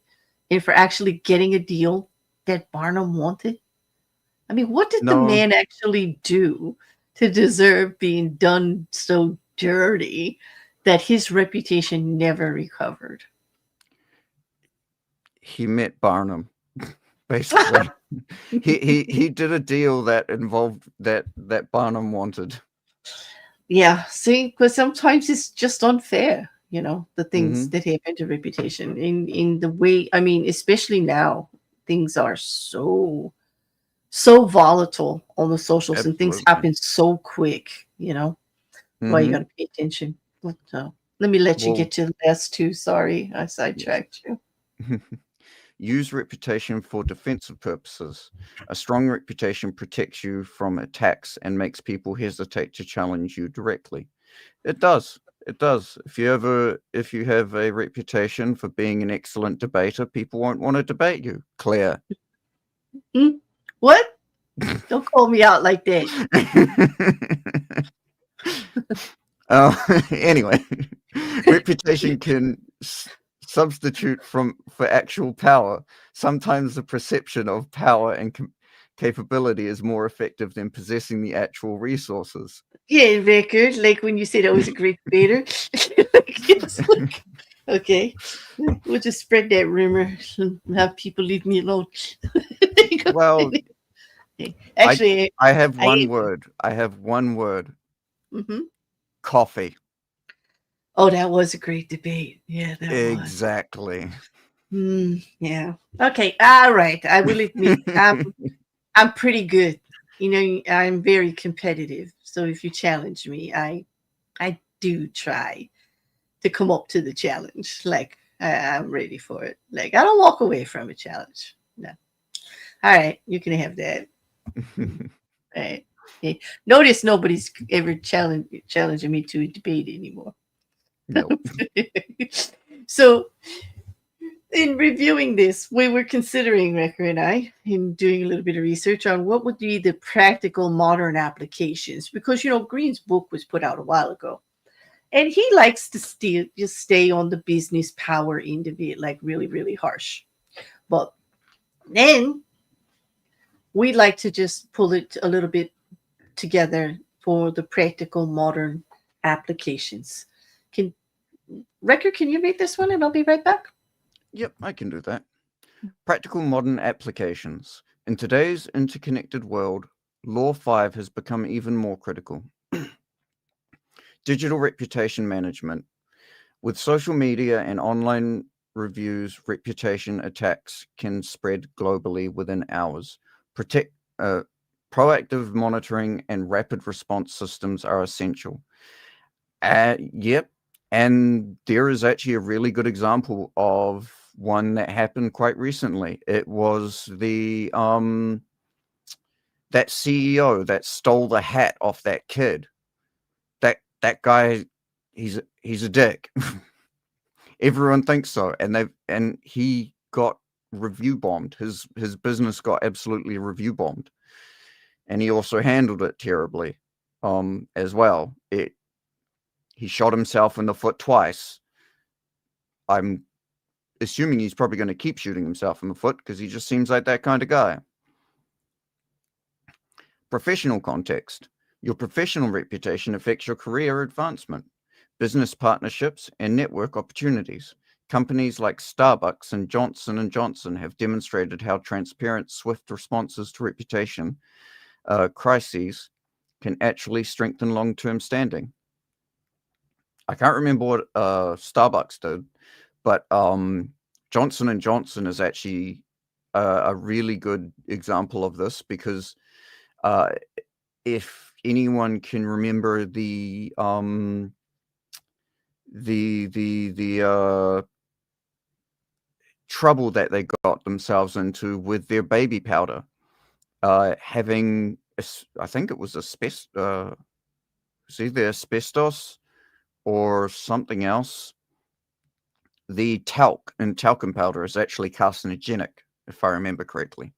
and for actually getting a deal that Barnum wanted? I mean, what did the No. man actually do to deserve being done so dirty that his reputation never recovered. He met Barnum, basically. he did a deal that involved that Barnum wanted. Yeah, see, because sometimes it's just unfair, the things Hmm. that happen to reputation in the way. I mean, especially now, things are so volatile on the socials, and things Absolutely. happen so quick. Why you got Hmm. to pay attention. Let me let you Well, get to the last two. Sorry, I sidetracked you. use reputation for defensive purposes. A strong reputation protects you from attacks and makes people hesitate to challenge you directly. It does. It does. If you have a reputation for being an excellent debater, people won't want to debate you. Claire. Hmm? What? Don't call me out like that. Anyway, reputation can substitute for actual power. Sometimes the perception of power and capability is more effective than possessing the actual resources. Yeah, record. Like when you said I was a great debater. Okay, we'll just spread that rumor and have people leave me alone. Well, I Actually, I have one I. word. I have one word. Mhm. Coffee. Oh, that was a great debate. Yeah, that was. Exactly. Yeah. Okay. All right. I will admit, I'm pretty good. I'm very competitive. So if you challenge me, I do try to come up to the challenge. Like I'm ready for it. Like I don't walk away from a challenge. No. All right, you can have that. All right. Okay. Notice nobody's ever challenging me to a debate anymore. Nope. So in reviewing this, we were considering, Recker and I, in doing a little bit of research on what would be the practical modern applications, because Green's book was put out a while ago, and he likes to still just stay on the business power end of it, like really, really harsh. But then we'd like to just pull it a little bit together for the practical modern applications. Can Recker, can you read this one, and I'll be right back. Yep, I can do that. Practical modern applications. In today's interconnected world, Law 5 has become even more critical. Digital reputation management. With social media and online reviews, reputation attacks can spread globally within hours. Uh, proactive monitoring and rapid response systems are essential. Yep. And there is actually a really good example of one that happened quite recently. It was that CEO that stole the hat off that kid. That guy, he's a dick. Everyone thinks so, and he got review bombed. His business got absolutely review bombed, and he also handled it terribly, as well. He shot himself in the foot twice. I'm assuming he's probably going to keep shooting himself in the foot because he just seems like that kind of guy. Professional context. Your professional reputation affects your career advancement, business partnerships, and network opportunities. Companies like Starbucks and Johnson & Johnson have demonstrated how transparent, swift responses to reputation crises can actually strengthen long-term standing. I can't remember what Starbucks did, but Johnson & Johnson is actually a really good example of this because if anyone can remember the trouble that they got themselves into with their baby powder, having I think it was either asbestos or something else. The talc in talcum powder is actually carcinogenic, if I remember correctly.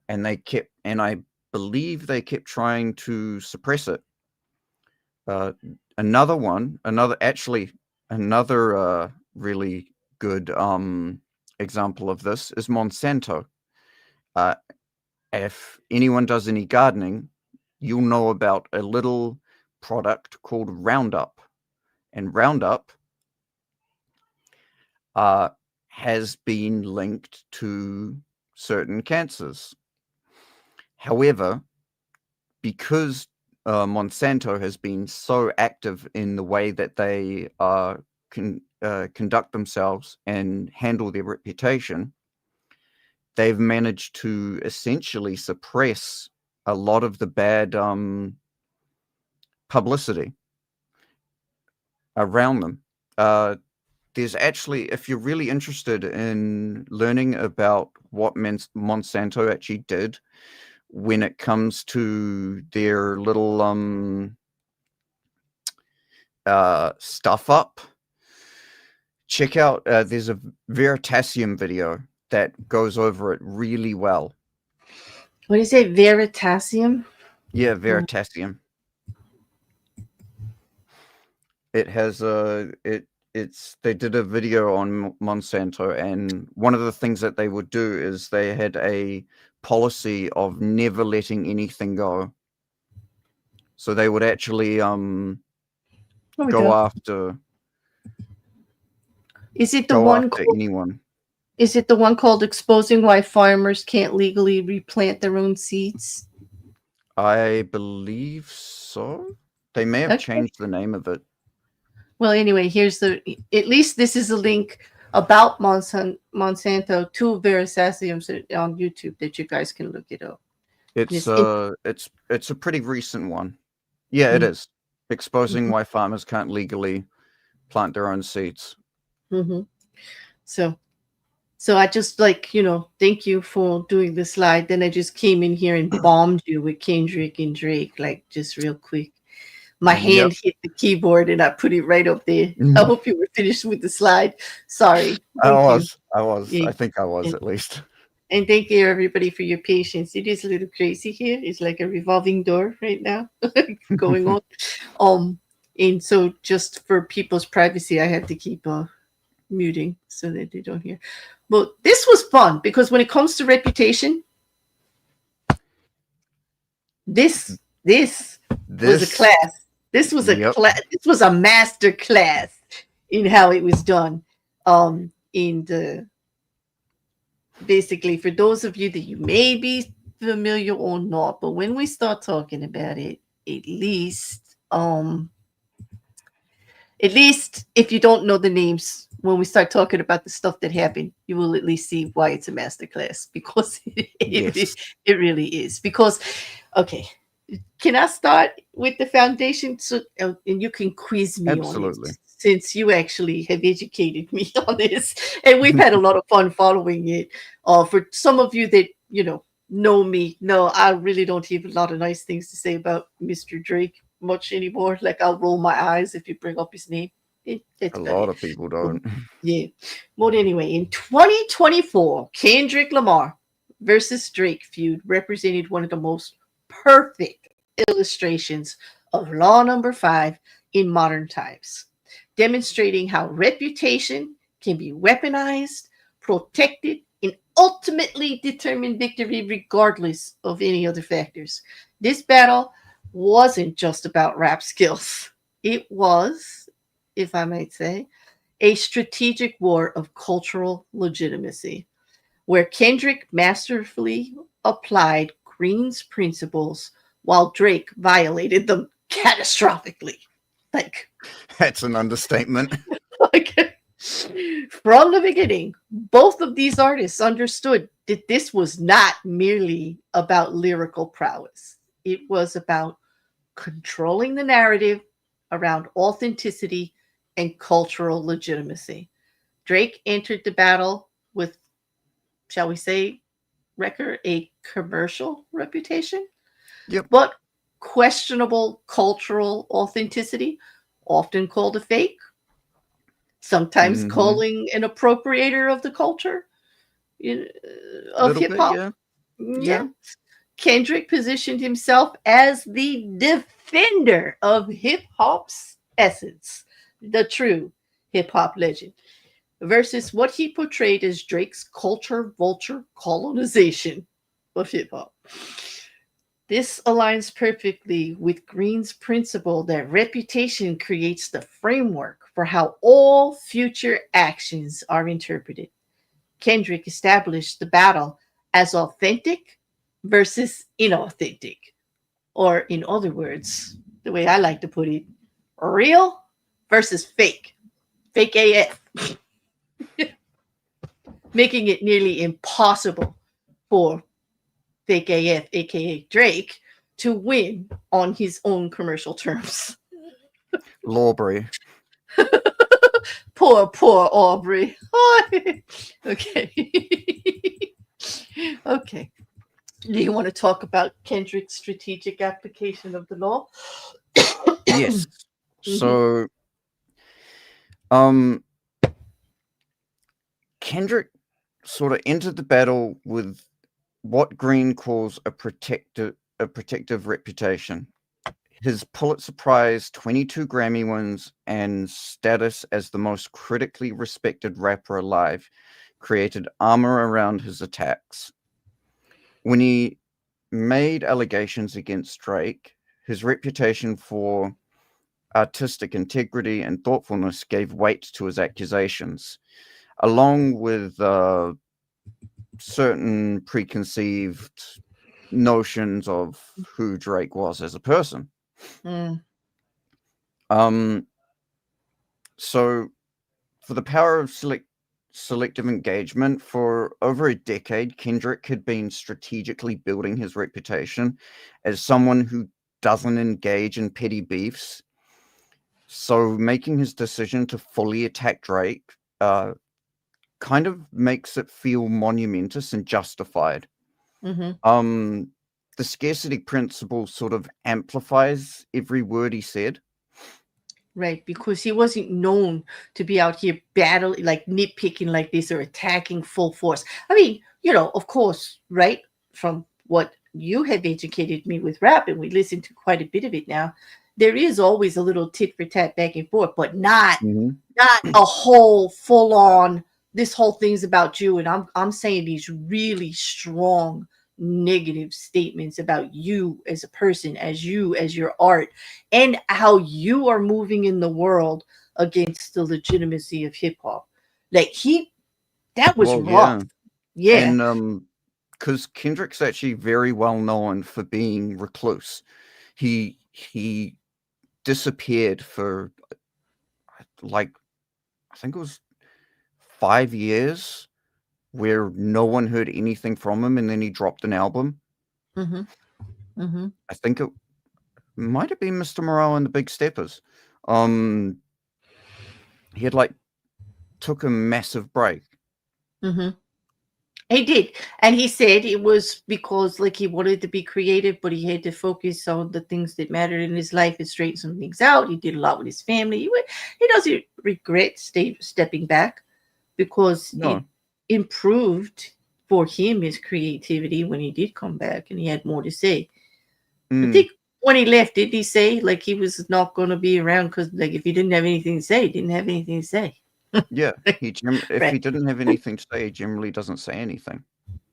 And I believe they kept trying to suppress it. Another really good example of this is Monsanto. If anyone does any gardening, you'll know about a little product called Roundup. And Roundup has been linked to certain cancers. However, because Monsanto has been so active in the way that they conduct themselves and handle their reputation, they've managed to essentially suppress a lot of the bad publicity around them. There's actually, if you're really interested in learning about what Monsanto actually did when it comes to their little stuff up, check out, there's a Veritasium video that goes over it really well. What is it? Veritasium? Yeah, Veritasium. It has they did a video on Monsanto, and one of the things that they would do is they had a policy of never letting anything go. So they would actually go after. Is it the one? Anyone? Is it the one called "Exposing Why Farmers Can't Legally Replant Their Own Seeds"? I believe so. They may have changed the name of it. Well, anyway, here's at least this is a link about Monsanto to Veritasium on YouTube that you guys can look it up. It's a pretty recent one. Yeah, it is. Exposing why farmers can't legally plant their own seeds. Mm-hmm. So I just thank you for doing the slide. Then I just came in here and bombed you with Kendrick and Drake, like just real quick. My hand hit the keyboard and I put it right up there. I hope you were finished with the slide. Sorry. I was. Yeah. I think I was at least. And thank you everybody for your patience. It is a little crazy here. It's like a revolving door right now going on. And so just for people's privacy, I had to keep muting so that they don't hear. But this was fun because when it comes to reputation, this was a class. This was a class. This was a master class in how it was done. Basically, for those of you that you may be familiar or not, but when we start talking about it, at least if you don't know the names, when we start talking about the stuff that happened, you will at least see why it's a master class, because it really is. Because, okay. Can I start with the foundation? So, and you can quiz me on it, since you actually have educated me on this, and we've had a lot of fun following it. For some of you that know me, I really don't have a lot of nice things to say about Mr. Drake much anymore. Like, I'll roll my eyes if you bring up his name. A lot of people don't. Yeah. But anyway, in 2024, Kendrick Lamar versus Drake feud represented one of the most perfect illustrations of Law Number 5 in modern times, demonstrating how reputation can be weaponized, protected, and ultimately determine victory regardless of any other factors. This battle wasn't just about rap skills. It was, if I might say, a strategic war of cultural legitimacy, where Kendrick masterfully applied Green's principles while Drake violated them catastrophically. That's an understatement. From the beginning, both of these artists understood that this was not merely about lyrical prowess. It was about controlling the narrative around authenticity and cultural legitimacy. Drake entered the battle with, shall we say, Rekkr, a commercial reputation, but questionable cultural authenticity, often called a fake, sometimes calling an appropriator of the culture of hip-hop. Yeah. Kendrick positioned himself as the defender of hip-hop's essence, the true hip-hop legend, versus what he portrayed as Drake's culture vulture colonization of hip-hop. This aligns perfectly with Green's principle that reputation creates the framework for how all future actions are interpreted. Kendrick established the battle as authentic versus inauthentic, or in other words, the way I like to put it, real versus fake, fake AF, making it nearly impossible for fake AF, aka Drake, to win on his own commercial terms. Lawbury. Poor Aubrey. Okay. Okay. Do you want to talk about Kendrick's strategic application of the law? Yes. Mhm. So, Kendrick sort of entered the battle with what Green calls a protective reputation. His Pulitzer Prize, 22 Grammy wins, and status as the most critically respected rapper alive created armor around his attacks. When he made allegations against Drake, his reputation for artistic integrity and thoughtfulness gave weight to his accusations, along with certain preconceived notions of who Drake was as a person. Mm. So for the power of selective engagement, for over a decade, Kendrick had been strategically building his reputation as someone who doesn't engage in petty beefs. So making his decision to fully attack Drake kind of makes it feel monumentous and justified. Mm-hmm. The scarcity principle sort of amplifies every word he said. Right, because he wasn't known to be out here battling, like nitpicking like this or attacking full force. I mean, of course, right? From what you have educated me with rap, and we listen to quite a bit of it now, there is always a little tit for tat back and forth, but not a whole full on. This whole thing's about you, and I'm saying these really strong negative statements about you as a person, as your art, and how you are moving in the world against the legitimacy of hip hop. Like that was Well, rough. yeah. Yeah. And because Kendrick's actually very well known for being recluse. He disappeared for like I think it was 5 years where no one heard anything from him, and then he dropped an album. Mm-hmm. Mm-hmm. I think it might have been Mr. Morale and the Big Steppers. He had took a massive break. Mm-hmm. He did. And he said it was because he wanted to be creative, but he had to focus on the things that mattered in his life and straighten some things out. He did a lot with his family. He doesn't regret stepping back because it No. improved for him his creativity when he did come back and he had more to say. I Mm, think when he left, did he say he was not going to be around because if he didn't have anything to say, he didn't have anything to say. yeah. If Right. he didn't have anything to say, he generally doesn't say anything.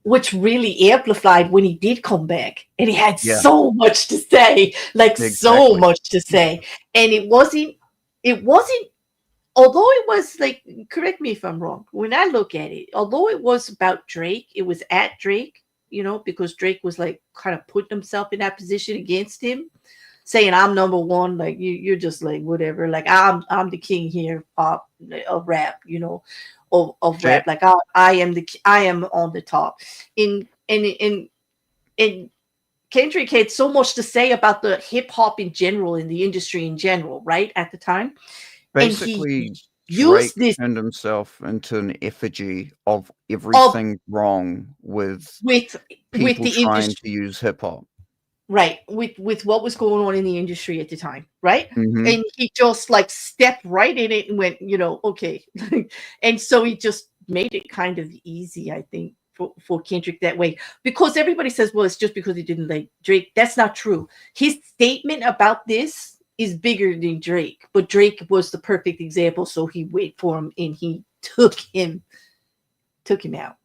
Which really amplified when he did come back, and he had Yeah. so much to say, so Exactly. much to say. And it wasn't, although it was correct me if I'm wrong, when I look at it, although it was about Drake, it was at Drake, because Drake was kind of putting himself in that position against him, saying I'm number one, you're just whatever, I'm the king here of rap, of Ja- rap, I am on the top. In Kendrick had so much to say about the hip hop in general, in the industry in general, right at the time, and he Basically, Drake used this turned himself into an effigy of of everything wrong with with people the trying industry. to use hip hop. Right, with what was going on in the industry at the time, right? Mm-hmm. And he just stepped right in it and went, okay. And so he just made it kind of easy, I think, for Kendrick that way, because everybody says, well, it's just because he didn't like Drake. That's not true. His statement about this is bigger than Drake, but Drake was the perfect example, so he went for him and he took him out.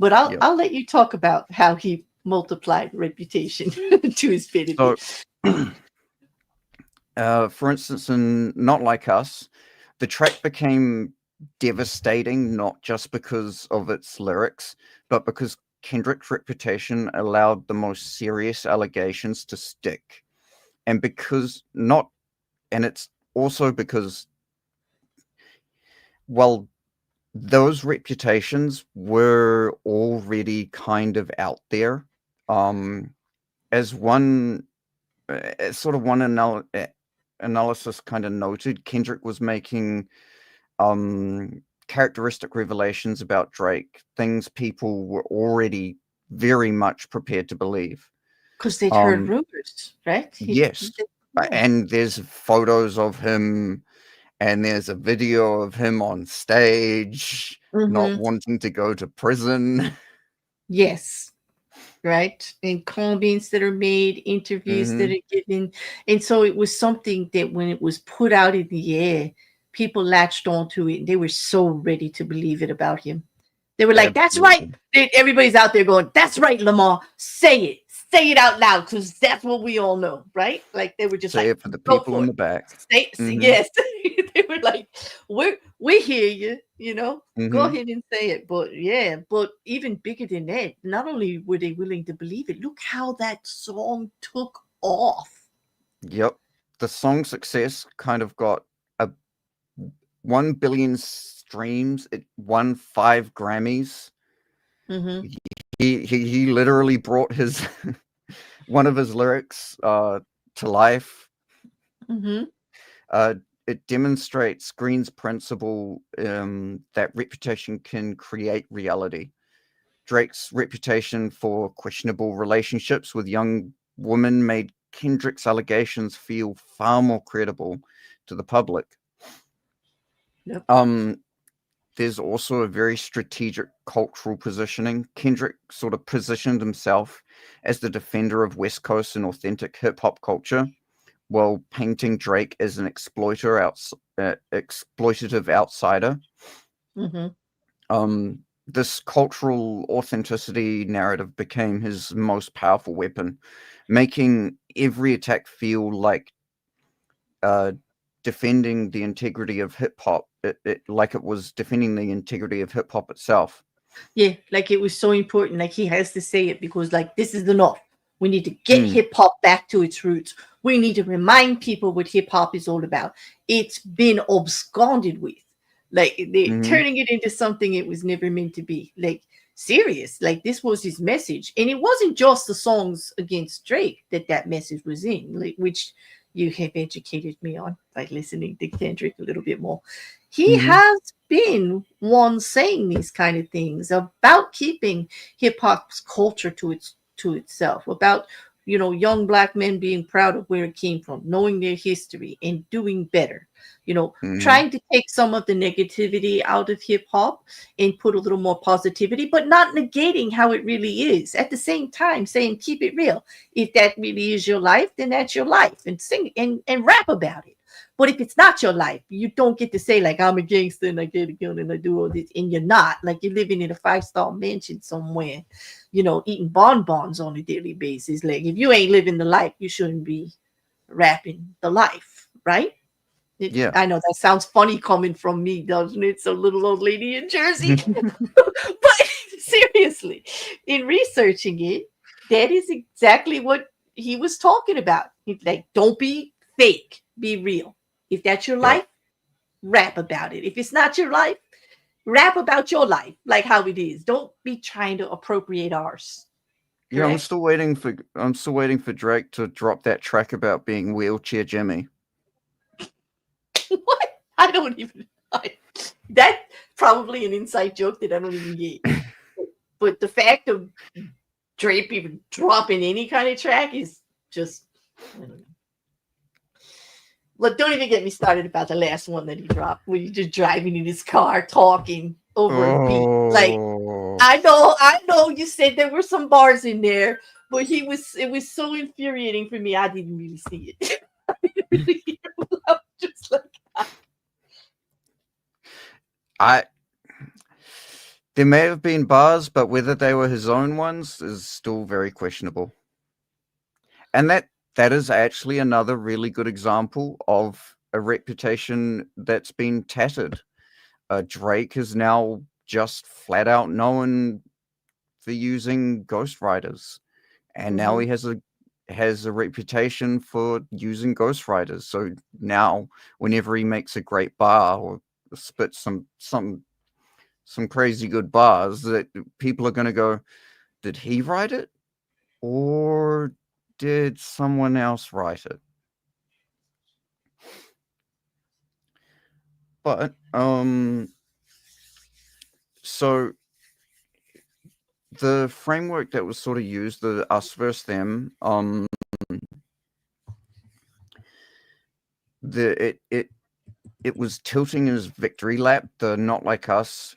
But Yep. I'll let you talk about how he multiplied reputation to his benefit. So, for instance, in Not Like Us, the track became devastating not just because of its lyrics, but because Kendrick's reputation allowed the most serious allegations to stick. And it's also because, well, those reputations were already kind of out there. As one, as sort of one analysis kind of noted, Kendrick was making characteristic revelations about Drake, things people were already very much prepared to believe. Because they'd heard rumors, right? Yes. And there's photos of him, and there's a video of him on stage not wanting to go to prison. Yes. Right? And comments that are made, interviews that are given. And so it was something that when it was put out in the air, people latched onto it and they were so ready to believe it about him. They were like, that's right. Everybody's out there going, that's right, Lamar. Say it. Say it out loud, because that's what we all know, right? Like they were just say like, it for the people in the back. Say, yes. They were like, we hear you, you know, go ahead and say it. But yeah, but even bigger than that, not only were they willing to believe it, look how that song took off. Yep. The song's success kind of got 1 billion streams. It won 5 Grammys. He literally brought his one of his lyrics to life. It demonstrates Green's principle that reputation can create reality. Drake's reputation for questionable relationships with young women made Kendrick's allegations feel far more credible to the public. There's also a very strategic cultural positioning. Kendrick sort of positioned himself as the defender of West Coast and authentic hip hop culture, while painting Drake as an exploitative outsider. This cultural authenticity narrative became his most powerful weapon, making every attack feel like defending the integrity of hip hop, like it was defending the integrity of hip hop itself. Yeah, like it was so important. Like he has to say it because, like, this is enough. We need to get hip hop back to its roots. We need to remind people what hip hop is all about. It's been absconded with. Like they're turning it into something it was never meant to be. Like serious. Like this was his message, and it wasn't just the songs against Drake that message was in, like which you have educated me on by listening to Kendrick a little bit more. He has been one saying these kind of things about keeping hip hop's culture to itself, about young Black men being proud of where it came from, knowing their history and doing better. Trying to take some of the negativity out of hip hop and put a little more positivity, but not negating how it really is. At the same time, saying keep it real. If that really is your life, then that's your life, and sing and rap about it. But if it's not your life, you don't get to say like I'm a gangster and I get a gun and I do all this, and you're not. Like you're living in a 5-star mansion somewhere, eating bonbons on a daily basis. Like if you ain't living the life, you shouldn't be rapping the life, right? Yeah, I know that sounds funny coming from me, doesn't it? So little old lady in Jersey. But seriously, in researching it, that is exactly what he was talking about. He's like, don't be fake, be real. If that's your life, rap about it. If it's not your life, rap about your life, like how it is. Don't be trying to appropriate ours. Correct? Yeah, I'm still waiting for Drake to drop that track about being wheelchair Jimmy. What? I don't even. That's probably an inside joke that I don't even get. But the fact of Drake even dropping any kind of track is just, I don't know. Look, don't even get me started about the last one that he dropped, where he's just driving in his car talking over a beat. Like, I know you said there were some bars in there, but it was so infuriating for me. I didn't really see it. I didn't really hear it. I was just like, There may have been bars, but whether they were his own ones is still very questionable. And that is actually another really good example of a reputation that's been tattered. Drake is now just flat out known for using ghostwriters, and now he has a reputation for using ghostwriters. So now, whenever he makes a great bar or spits some crazy good bars, that people are going to go, "Did he write it, or did someone else write it?" But so the framework that was sort of used, the us versus them, it was tilting his victory lap, the not like us.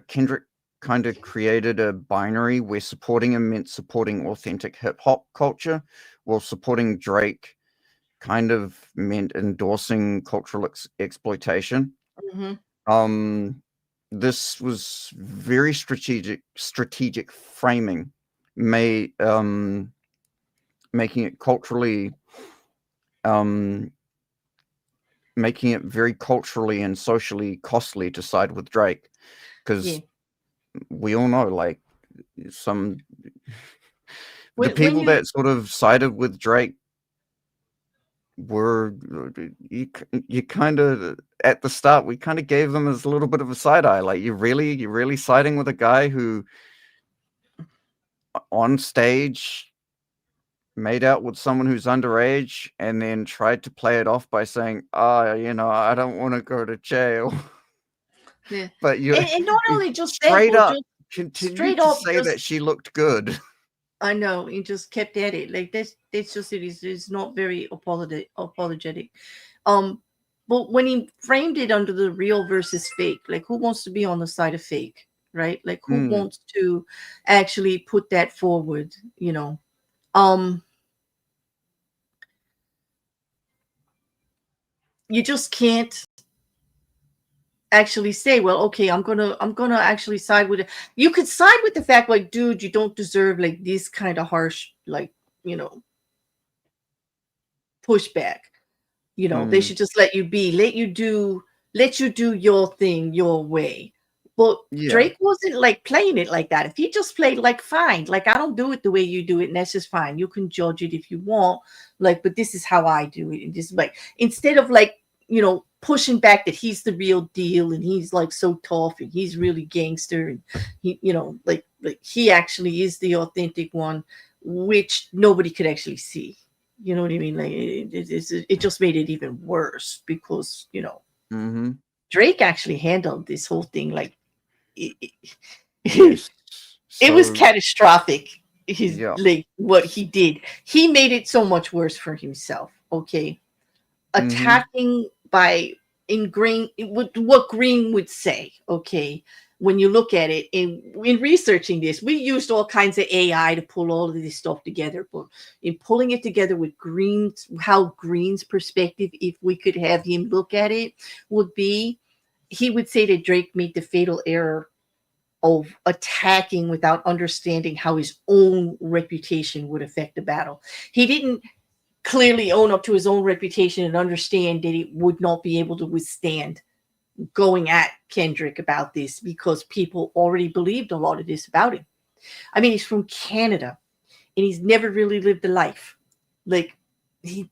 Kendrick kind of created a binary where supporting him meant supporting authentic hip hop culture, while supporting Drake kind of meant endorsing cultural exploitation. This was very strategic framing, making it culturally, making it very culturally and socially costly to side with Drake, because we all know, like, the people that sort of sided with Drake were, you kind of, at the start, we kind of gave them as a little bit of a side eye. Like, you're really siding with a guy who on stage made out with someone who's underage and then tried to play it off by saying, I don't want to go to jail. Yeah. But you and not only just straight that, up continued to say that she looked good. I know, he just kept at it. Like, that's just it. It's not very apologetic. But when he framed it under the real versus fake, like, who wants to be on the side of fake, right? Like, who wants to actually put that forward, you know? You just can't actually say, well, okay, I'm gonna actually side with it. You could side with the fact, like, dude, you don't deserve like this kind of harsh, like, pushback. They should just let you be, let you do your thing your way. But Drake wasn't like playing it like that. If he just played like, fine, like, I don't do it the way you do it, and that's just fine. You can judge it if you want, like, but this is how I do it. And just like, instead of like, pushing back that he's the real deal and he's like so tough and he's really gangster and he, like he actually is the authentic one, which nobody could actually see. You know what I mean? Like, it just made it even worse because, Drake actually handled this whole thing like it was catastrophic. Like, what he did. He made it so much worse for himself. Okay. Attacking by ingrained what Green would say. Okay. When you look at it, in researching this, we used all kinds of AI to pull all of this stuff together. But in pulling it together with how Green's perspective, if we could have him look at it, would be, he would say that Drake made the fatal error of attacking without understanding how his own reputation would affect the battle. He didn't clearly own up to his own reputation and understand that it would not be able to withstand going at Kendrick about this because people already believed a lot of this about him. I mean, he's from Canada and he's never really lived a life. Like, you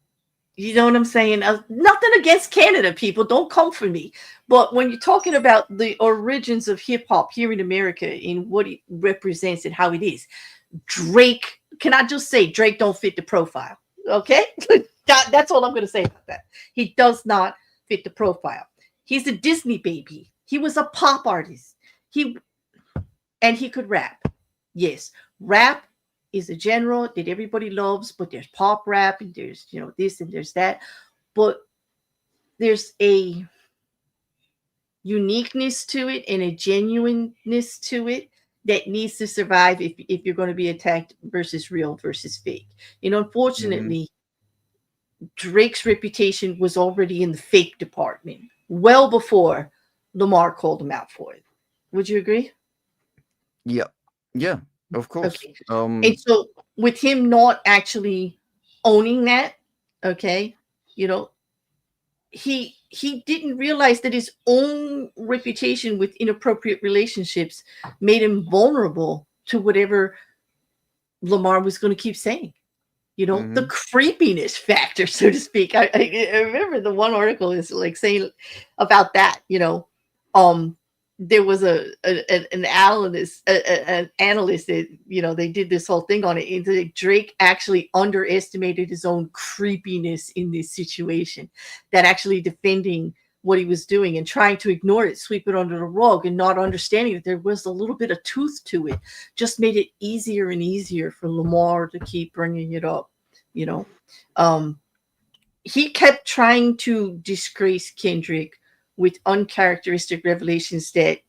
know what I'm saying? Nothing against Canada, people. Don't come for me. But when you're talking about the origins of hip hop here in America and what it represents and how it is, Drake, can I just say Drake don't fit the profile? Okay? That's all I'm going to say about that. He does not fit the profile. He's a Disney baby. He was a pop artist. He could rap. Yes, rap is a genre that everybody loves, but there's pop rap and there's, this and there's that. But there's a uniqueness to it and a genuineness to it that needs to survive if you're going to be attacked versus real versus fake. Unfortunately, Drake's reputation was already in the fake department well before Lamar called him out for it. Would you agree? Yeah. Yeah. Of course. Okay. And so with him not actually owning that, okay, you know, he didn't realize that his own reputation with inappropriate relationships made him vulnerable to whatever Lamar was going to keep saying. You know, the Mm-hmm. creepiness factor, so to speak. I remember the one article is like saying about that. You know, um, there was an analyst an analyst that, you know, they did this whole thing on it. And that Drake actually underestimated his own creepiness in this situation. That actually defending what he was doing and trying to ignore it, sweep it under the rug, and not understanding that there was a little bit of tooth to it, just made it easier and easier for Lamar to keep bringing it up. You know, um, he kept trying to disgrace Kendrick with uncharacteristic revelations that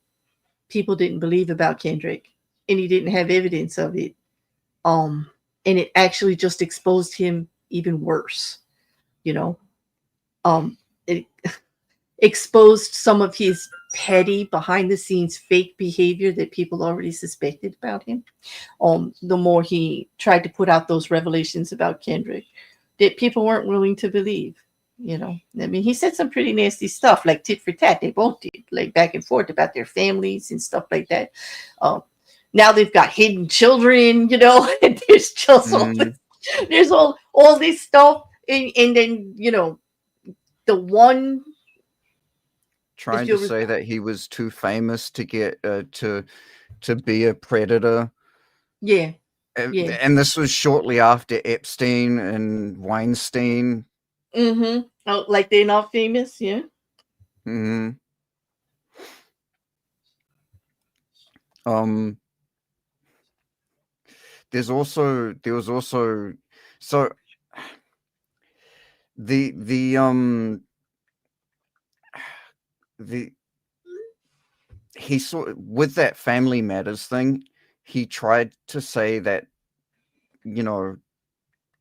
people didn't believe about Kendrick, and he didn't have evidence of it. Um, and it actually just exposed him even worse. You know, it exposed some of his petty behind the scenes fake behavior that people already suspected about him. The more he tried to put out those revelations about Kendrick that people weren't willing to believe. You know, I mean, he said some pretty nasty stuff, like tit for tat. They both did, like back and forth about their families and stuff like that. Um, Now they've got hidden children, you know, and there's just all Mm-hmm. this, there's all this stuff, and then, you know, the one, if Trying to you say recall, that he was too famous to get to be a predator. yeah, yeah, And this was shortly after Epstein and Weinstein. mm-hmm. Oh, like they're not famous, yeah. Hmm. Um, there was also so the the he saw with that Family Matters thing. He tried to say that, you know,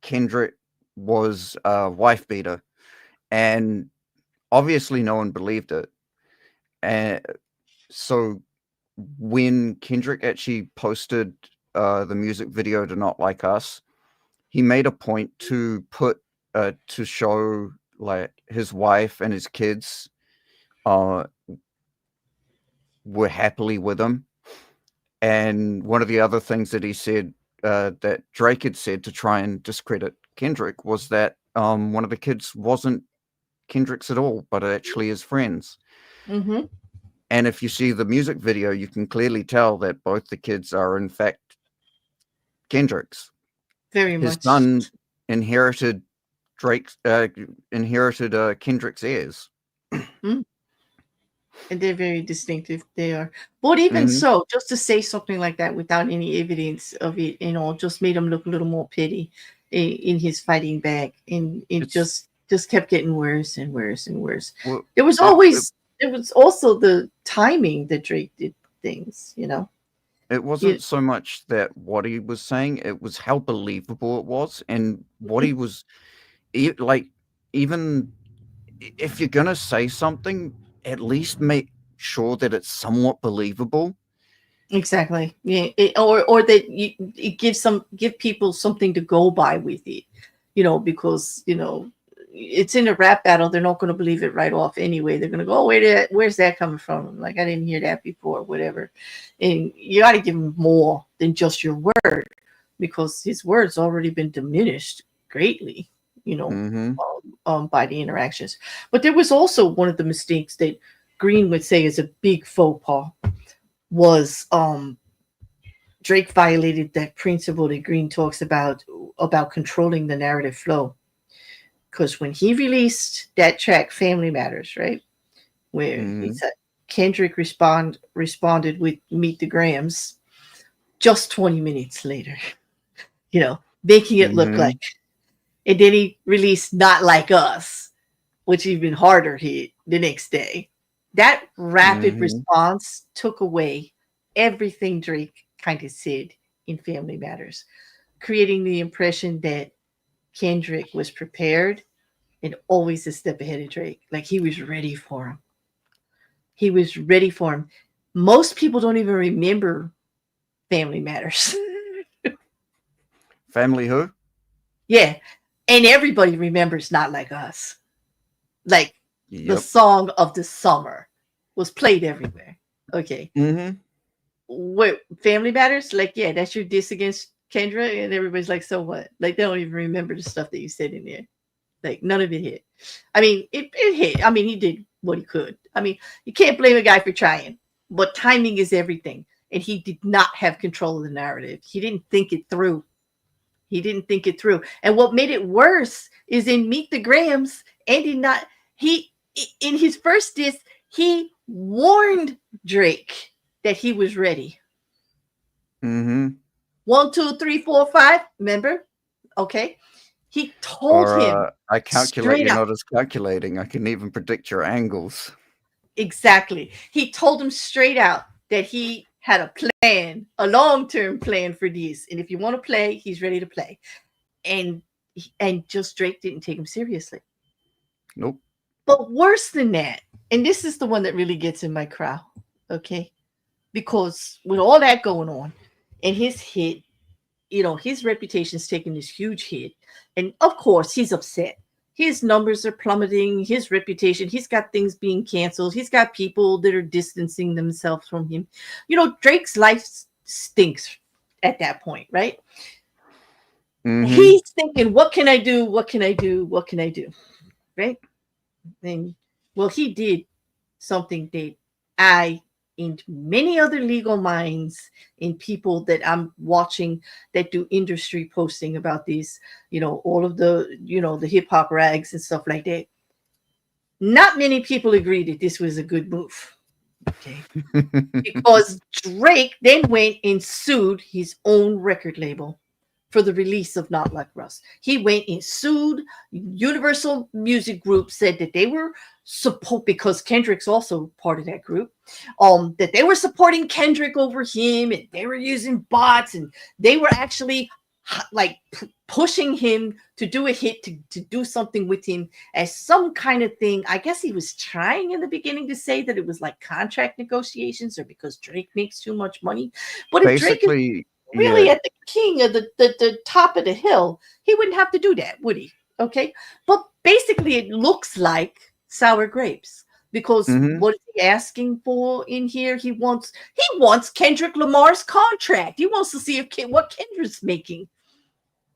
Kendrick was a wife beater, and obviously no one believed it. And so when Kendrick actually posted the music video to Not Like Us, he made a point to put to show like his wife and his kids uh were happily with him. And one of the other things that he said, that Drake had said to try and discredit Kendrick, was that one of the kids wasn't Kendrick's at all, but actually his friends. Mm-hmm. And if you see the music video, you can clearly tell that both the kids are in fact Kendrick's. Very His much. son inherited Drake's inherited Kendrick's heirs. Mm. And they're very distinctive. They are. But even Hmm. so, just to say something like that without any evidence of it, you know, just made him look a little more petty in his fighting back, and it It's just kept getting worse and worse and worse. well, There was it always there was also the timing that Drake did things, you know. it You, wasn't so much that what he was saying; it was how believable it was, and what he was like. Even if you're gonna say something, at least make sure that it's somewhat believable. exactly. Yeah. Or that you it gives give people something to go by with it, you know, because, you know, it's in a rap battle. They're not going to believe it right off anyway. They're going to go, oh, where's that coming from? Like, I didn't hear that before, whatever. And you got to give him more than just your word, because his word's already been diminished greatly, you know, Hmm. by the interactions. But there was also one of the mistakes that Green would say is a big faux pas was Drake violated that principle that Green talks about controlling the narrative flow. Because when he released that track, Family Matters, right, where he Hmm. said Kendrick responded with Meet the Grams just 20 minutes later, you know, making it look Hmm. like, and then he released Not Like Us, which even harder hit the next day. That rapid Hmm. response took away everything Drake kind of said in Family Matters, creating the impression that Kendrick was prepared and always a step ahead of Drake. Like he was ready for him. He was ready for him. Most people don't even remember Family Matters. Family who? Yeah. And everybody remembers Not Like Us. Like the Yep. song of the summer was played everywhere. Okay. Mm-hmm. What Family Matters? Like, yeah, that's your diss against Kendra, and everybody's like, so what? Like, they don't even remember the stuff that you said in there. Like, none of it hit. I mean, it hit. I mean, he did what he could. I mean, you can't blame a guy for trying, but timing is everything. And he did not have control of the narrative. He didn't think it through. He didn't think it through. And what made it worse is in Meet the Grahams, Andy not he in his first diss, he warned Drake that he was ready. Mm-hmm. 1, 2, 3, 4, 5. Remember? Okay. He told Or him I calculate straight you're up. not as calculating. I can even predict your angles. Exactly. He told him straight out that he had a plan, a long-term plan for this. And if you want to play, he's ready to play. And just Drake didn't take him seriously. Nope. But worse than that, and this is the one that really gets in my craw, okay? Because with all that going on and his hit, his reputation's taking this huge hit. And of course, he's upset. His numbers are plummeting, his reputation, he's got things being canceled, he's got people that are distancing themselves from him. Drake's life stinks at that point, right? Mm-hmm. He's thinking, what can I do? What can I do? What can I do? Right? And well, he did something that I and many other legal minds and people that I'm watching that do industry posting about these, all of the hip hop rags and stuff like that. Not many people agree that this was a good move. Okay. Because Drake then went and sued his own record label for the release of Not Like Us. He went and sued Universal Music Group, said that they were because Kendrick's also part of that group, that they were supporting Kendrick over him, and they were using bots, and they were actually like pushing him to do a hit, to do something with him as some kind of thing. I guess he was trying in the beginning to say that it was like contract negotiations or because Drake makes too much money. But if Drake is Basically, really yeah. at the king of the top of the hill, he wouldn't have to do that, would he? Okay. But basically it looks like sour grapes. Because Mm-hmm. what is he asking for in here? He wants Kendrick Lamar's contract. He wants to see what Kendrick's making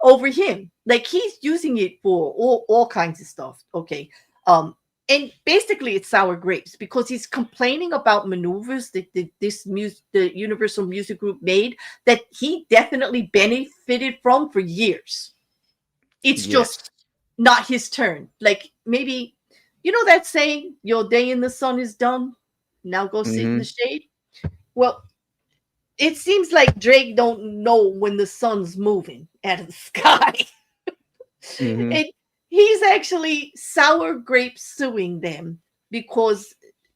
over him. Like he's using it for all kinds of stuff. Okay. And basically it's sour grapes because he's complaining about maneuvers that the Universal Music Group made that he definitely benefited from for years. It's just not his turn. Like maybe, that saying, your day in the sun is done. Now go sit in Mm-hmm. the shade. Well, it seems like Drake don't know when the sun's moving out of the sky. Mm-hmm. And he's actually sour grape suing them because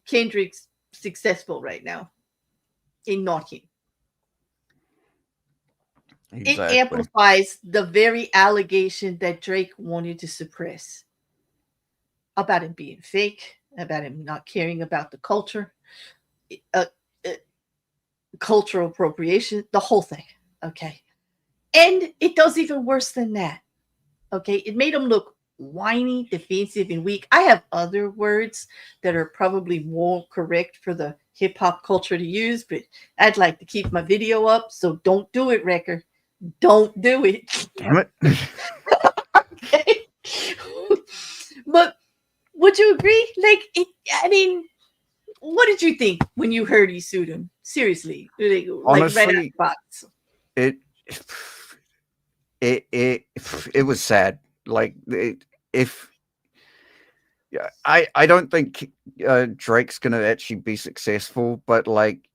Kendrick's successful right now in not him. It Exactly. amplifies the very allegation that Drake wanted to suppress about him being fake, about him not caring about the culture, uh, uh, cultural appropriation, the whole thing. Okay. And it does even worse than that. Okay. It made him look whiny, defensive, and weak. I have other words that are probably more correct for the hip hop culture to use, but I'd like to keep my video up. So don't do it, Rekkr. Don't do it. Damn it. Okay. But would you agree? I mean, what did you think when you heard he sued him? Seriously, like right out of Honestly, the box. it it was sad. Like if yeah, I don't think Drake's gonna actually be successful, but like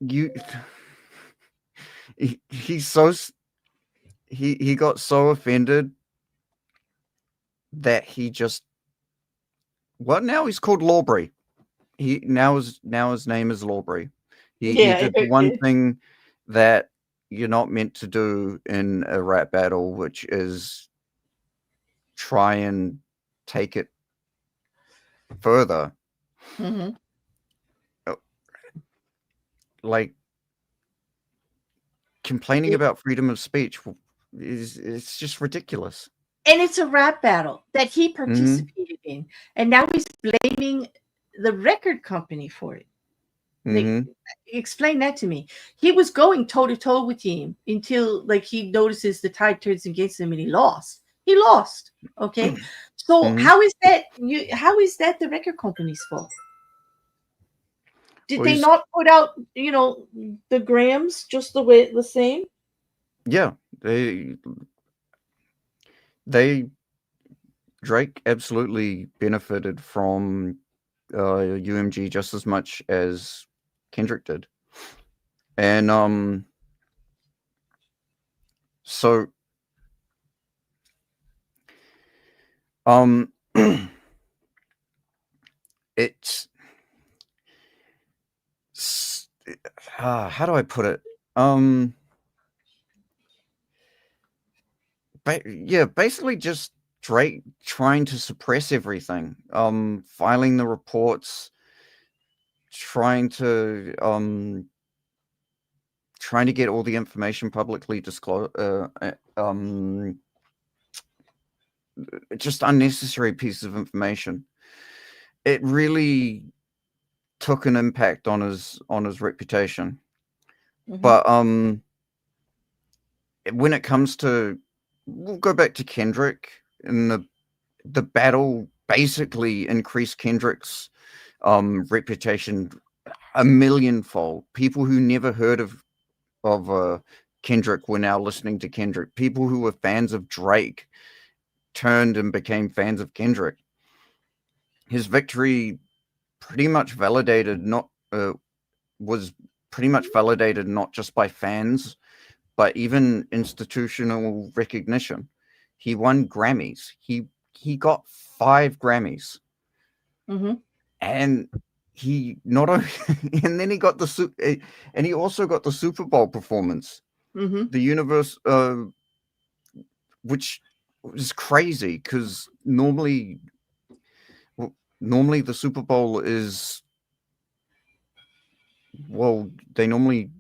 you, he's so he got so offended that he just now he's called Lawbury. He now his name is Lawbury. He Yeah, did the one okay. thing that you're not meant to do in a rap battle, which is try and take it further. Mm-hmm. Uh, Like complaining It, about freedom of speech it's just ridiculous. and it's a rap battle that he Mm-hmm. participated in, and now he's blaming the record company for it. Like, Mm-hmm. explain that to me. He was going toe to toe with him until like he notices the tide turns against him and he lost. He lost. Okay. So Mm-hmm. how is that how is that the record company's fault? Did Well, they not put out, the grams just the same? yeah, they Drake absolutely benefited from UMG just as much as Kendrick did. And so um it's how do I put it? Basically just Drake trying to suppress everything, filing the reports, trying to get all the information publicly disclosed, just unnecessary pieces of information. It really took an impact on his reputation. Mm-hmm. But when it comes to, we'll go back to Kendrick, and the battle basically increased Kendrick's reputation a millionfold. People who never heard of Kendrick were now listening to Kendrick. People who were fans of Drake turned and became fans of Kendrick. His victory pretty much was pretty much validated not just by fans, but even institutional recognition. He won Grammys. He got 5 Grammys, Mm-hmm. and he not only and then he got and he also got the Super Bowl performance, Mm-hmm. the universe, which is crazy because normally the Super Bowl is, well, they normally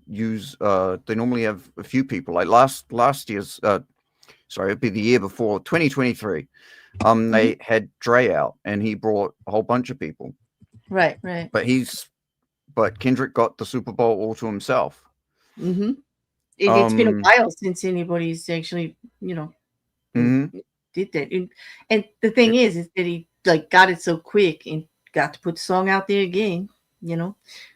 have a few people. Like last year's, sorry, it'd be the year before, 2023. Mm-hmm. They had Dre out, and he brought a whole bunch of people. Right. But Kendrick got the Super Bowl all to himself. Mm-hmm. It's been a while since anybody's actually, Mm-hmm. did that. And the thing is that he like got it so quick and got to put the song out there again,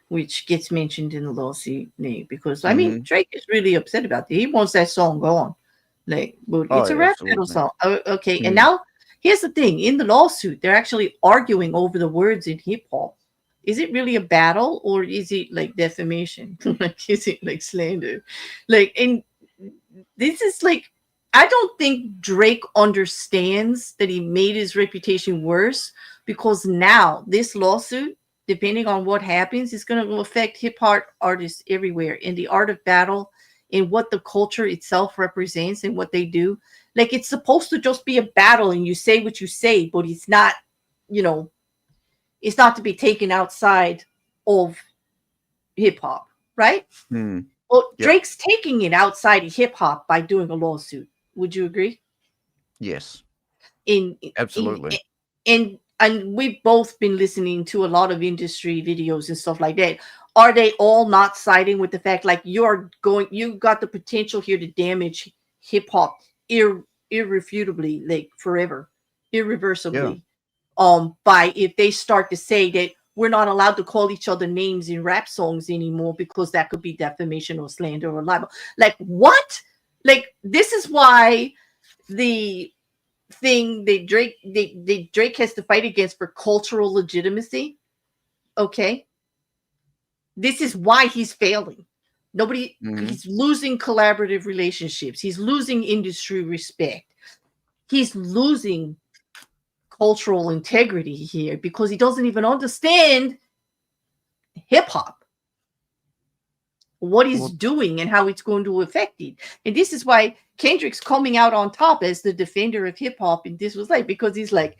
which gets mentioned in the lawsuit because I mean Mm-hmm. Drake is really upset about that. He wants that song gone. Like, but Oh, it's a rap battle absolutely. song. Okay, and Mm. now here's the thing: in the lawsuit, they're actually arguing over the words in hip hop. Is it really a battle, or is it like defamation? Like, is it like slander? Like, and this is like, I don't think Drake understands that he made his reputation worse because now this lawsuit, depending on what happens, is going to affect hip hop artists everywhere in the art of battle, in what the culture itself represents and what they do. Like, it's supposed to just be a battle and you say what you say, but it's not, it's not to be taken outside of hip hop, right? Mm. Well, Yep. Drake's taking it outside of hip hop by doing a lawsuit. Would you agree? Yes. In Absolutely. and we've both been listening to a lot of industry videos and stuff like that. Are they all not siding with the fact like you got the potential here to damage hip hop irrefutably, like forever, Yeah. irreversibly? By if they start to say that we're not allowed to call each other names in rap songs anymore because that could be defamation or slander or libel. Like, what? Like, this is why the thing that Drake has to fight against for cultural legitimacy. Okay, this is why he's failing. He's losing collaborative relationships. He's losing industry respect. He's losing cultural integrity here because he doesn't even understand hip hop, what he's doing and how it's going to affect it. And this is why Kendrick's coming out on top as the defender of hip hop. And this was like, because he's like,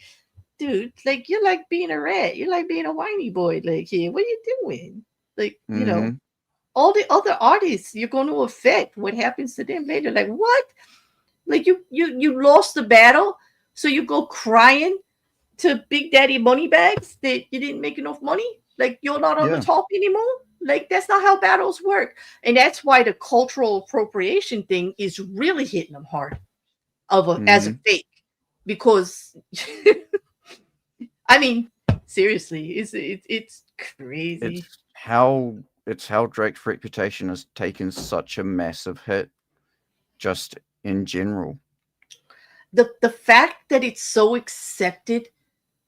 dude, like, you're like being a rat. You're like being a whiny boy. Like, here, what are you doing? Like, all the other artists, you're going to affect what happens to them later. Like what? Like you lost the battle, so you go crying to Big Daddy Moneybags that you didn't make enough money. Like you're not on the Yeah. top anymore. Like that's not how battles work, and that's why the cultural appropriation thing is really hitting them hard as a Hmm. fake, because I mean seriously, it's crazy. It's how Drake's reputation has taken such a massive hit just in general. The fact that it's so accepted,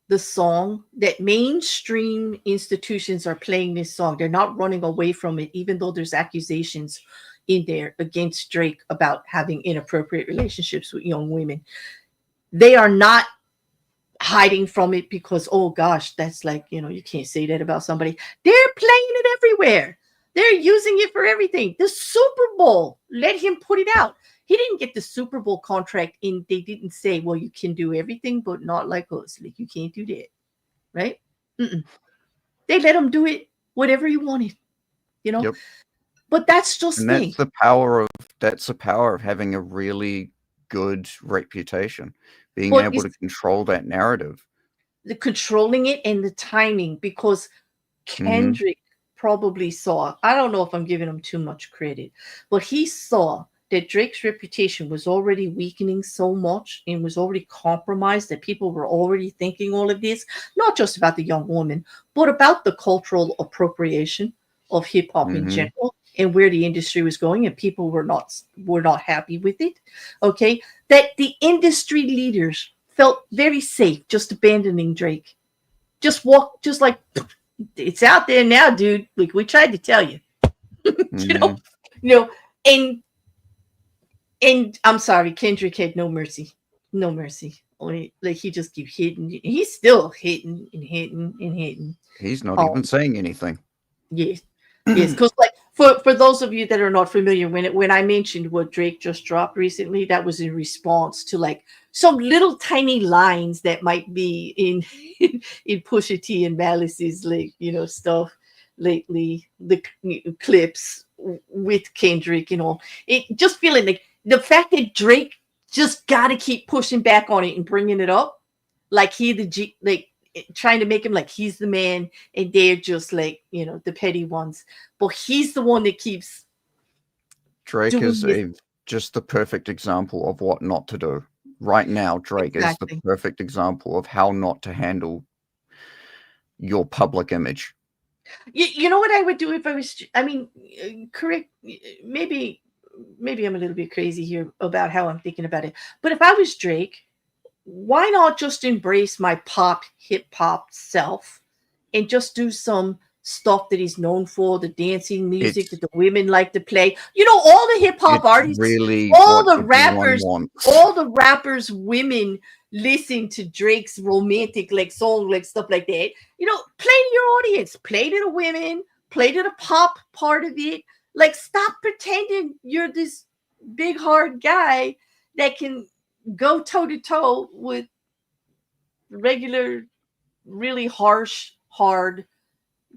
the song, that mainstream institutions are playing this song, they're not running away from it, even though there's accusations in there against Drake about having inappropriate relationships with young women. They are not hiding from it because, oh gosh, that's like, you can't say that about somebody. They're playing it everywhere. They're using it for everything. The Super Bowl let him put it out. He didn't get the Super Bowl contract and they didn't say, well, you can do everything, but not like us. Like you can't do that. Right? Mm-mm. They let him do it whatever he wanted, you know. Yep. But that's just And me. that's the power of having a really good reputation, being But able to control that narrative. the controlling it and the timing, because Hmm. Kendrick probably saw, I don't know if I'm giving him too much credit, but he saw that Drake's reputation was already weakening so much and was already compromised, that people were already thinking all of this, not just about the young woman, but about the cultural appropriation of hip hop in Hmm. general and where the industry was going, and people were not happy with it. Okay, that the industry leaders felt very safe just abandoning Drake. Just like, it's out there now, dude. Like we tried to tell you, you know, Hmm. you know, and and I'm sorry, Kendrick had no mercy, no mercy. Only like he just keep hitting. He's still hitting and hitting and hitting. He's not even Um, saying anything. yes, yes, because like for those of you that are not familiar, when I mentioned what Drake just dropped recently, that was in response to like some little tiny lines that might be in Pusha T and Malice's like stuff lately, the clips with Kendrick, it just feeling like the fact that Drake just got to keep pushing back on it and bringing it up, like he the G, like trying to make him like he's the man and they're just like the petty ones, but he's the one that keeps Drake doing is this. just the perfect example of what not to do. Right now, Drake is the Exactly. perfect example of how not to handle your public image. You know what I would do if I was, I mean, correct, maybe I'm a little bit crazy here about how I'm thinking about it, but if I was Drake, why not just embrace my pop hip hop self and just do some stuff that he's known for, the dancing music that It's the women like to play. All the hip hop it's artists, really all what the everyone rappers, wants. all the rappers, women listen to Drake's romantic like song, like stuff like that. Play to your audience, play to the women, play to the pop part of it. Like, stop pretending you're this big hard guy that can go toe to toe with regular, really harsh, hard,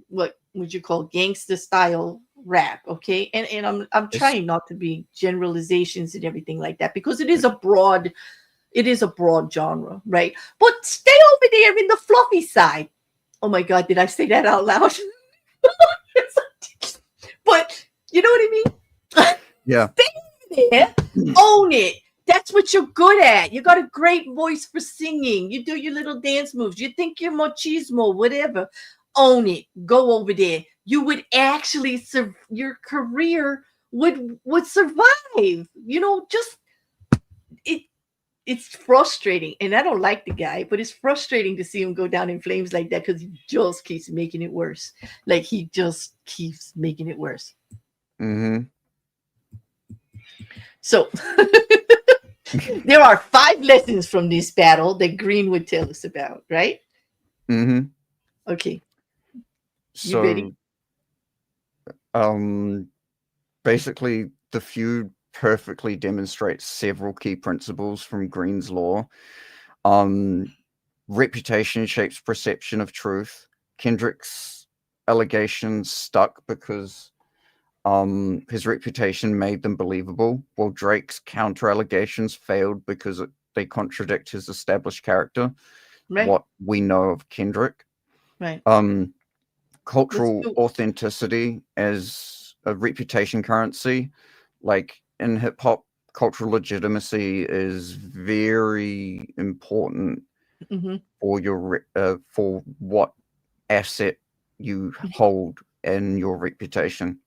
what would you call gangster style rap. Okay, and I'm It's trying not to be generalizations and everything like that, because it is a broad genre, right? But stay over there in the fluffy side. Oh my god, did I say that out loud? But you know what I mean. yeah. Stay there, own it. That's what you're good at. You got a great voice for singing. You do your little dance moves. You think you're machismo, whatever. Own it. Go over there. You would actually your career would survive. Just it. It's frustrating, and I don't like the guy, but it's frustrating to see him go down in flames like that because he just keeps making it worse. Like he just keeps making it worse. Hmm. So there are 5 lessons from this battle that Green would tell us about, right? Hmm. Okay, you ready? So, um, basically, the feud perfectly demonstrates several key principles from Green's law. Um, Reputation shapes perception of truth. Kendrick's allegations stuck because His reputation made them believable, while Drake's counter allegations failed because they contradict his established character, Right. what we know of Kendrick. Right. Cultural authenticity as a reputation currency, like in hip hop, cultural legitimacy is very important for your for what asset you hold in your reputation.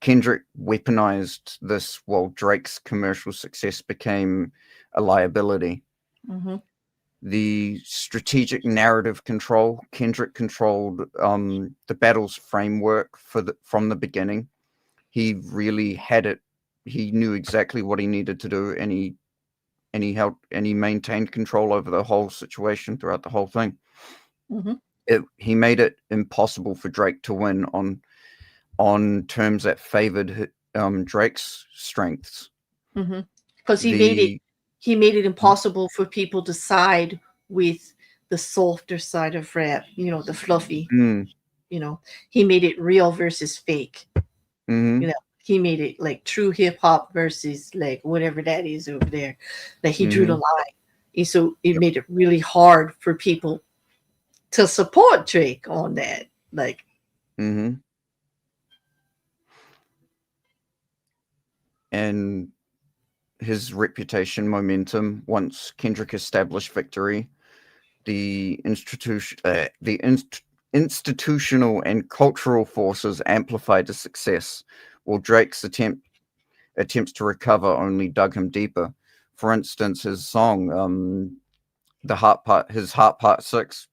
Kendrick weaponized this while Drake's commercial success became a liability. The strategic narrative control, Kendrick controlled the battle's framework from the beginning. He really had it. He knew exactly what he needed to do, and he maintained control over the whole situation throughout the whole thing. He made it impossible for Drake to win on terms that favored Drake's strengths. Because he made it impossible for people to side with the softer side of rap, the fluffy. He made it real versus fake. He made it like true hip hop versus like whatever that is over there. Like he drew the line. And so it made it really hard for people to support Drake on that. Like and his reputation momentum, once Kendrick established victory, the institutional and cultural forces amplified the success, while Drake's attempts to recover only dug him deeper. For instance, his song, his Heart Part 6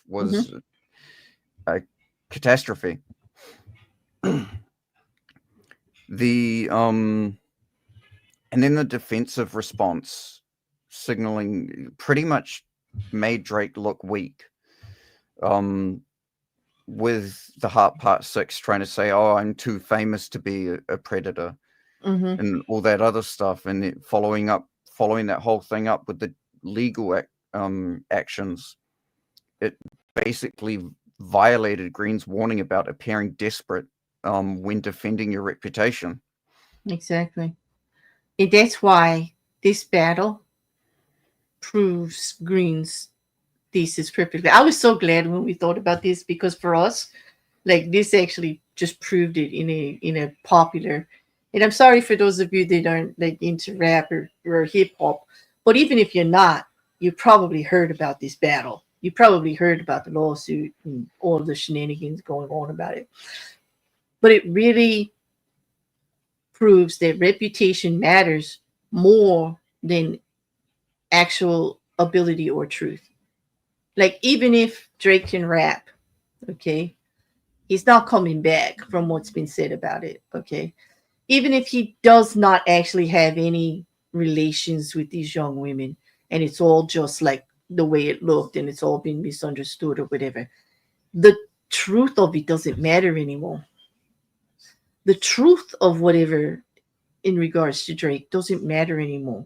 was a catastrophe. And then the defensive response, signaling pretty much made Drake look weak. With the Heart Part 6 trying to say, oh, I'm too famous to be a predator, and all that other stuff, and following that whole thing up with the legal actions, it basically violated Green's warning about appearing desperate when defending your reputation. Exactly. And that's why this battle proves Green's thesis perfectly. I was so glad when we thought about this, because for us, like, this actually just proved it in a popular. And I'm sorry for those of you that aren't like into rap or hip hop, but even if you're not, you probably heard about this battle. You probably heard about the lawsuit and all the shenanigans going on about it. But it really proves that reputation matters more than actual ability or truth. Like, even if Drake can rap, okay, he's not coming back from what's been said about it, okay? Even if he does not actually have any relations with these young women, and it's all just like the way it looked and it's all been misunderstood or whatever, the truth of it doesn't matter anymore. The truth of whatever in regards to Drake doesn't matter anymore.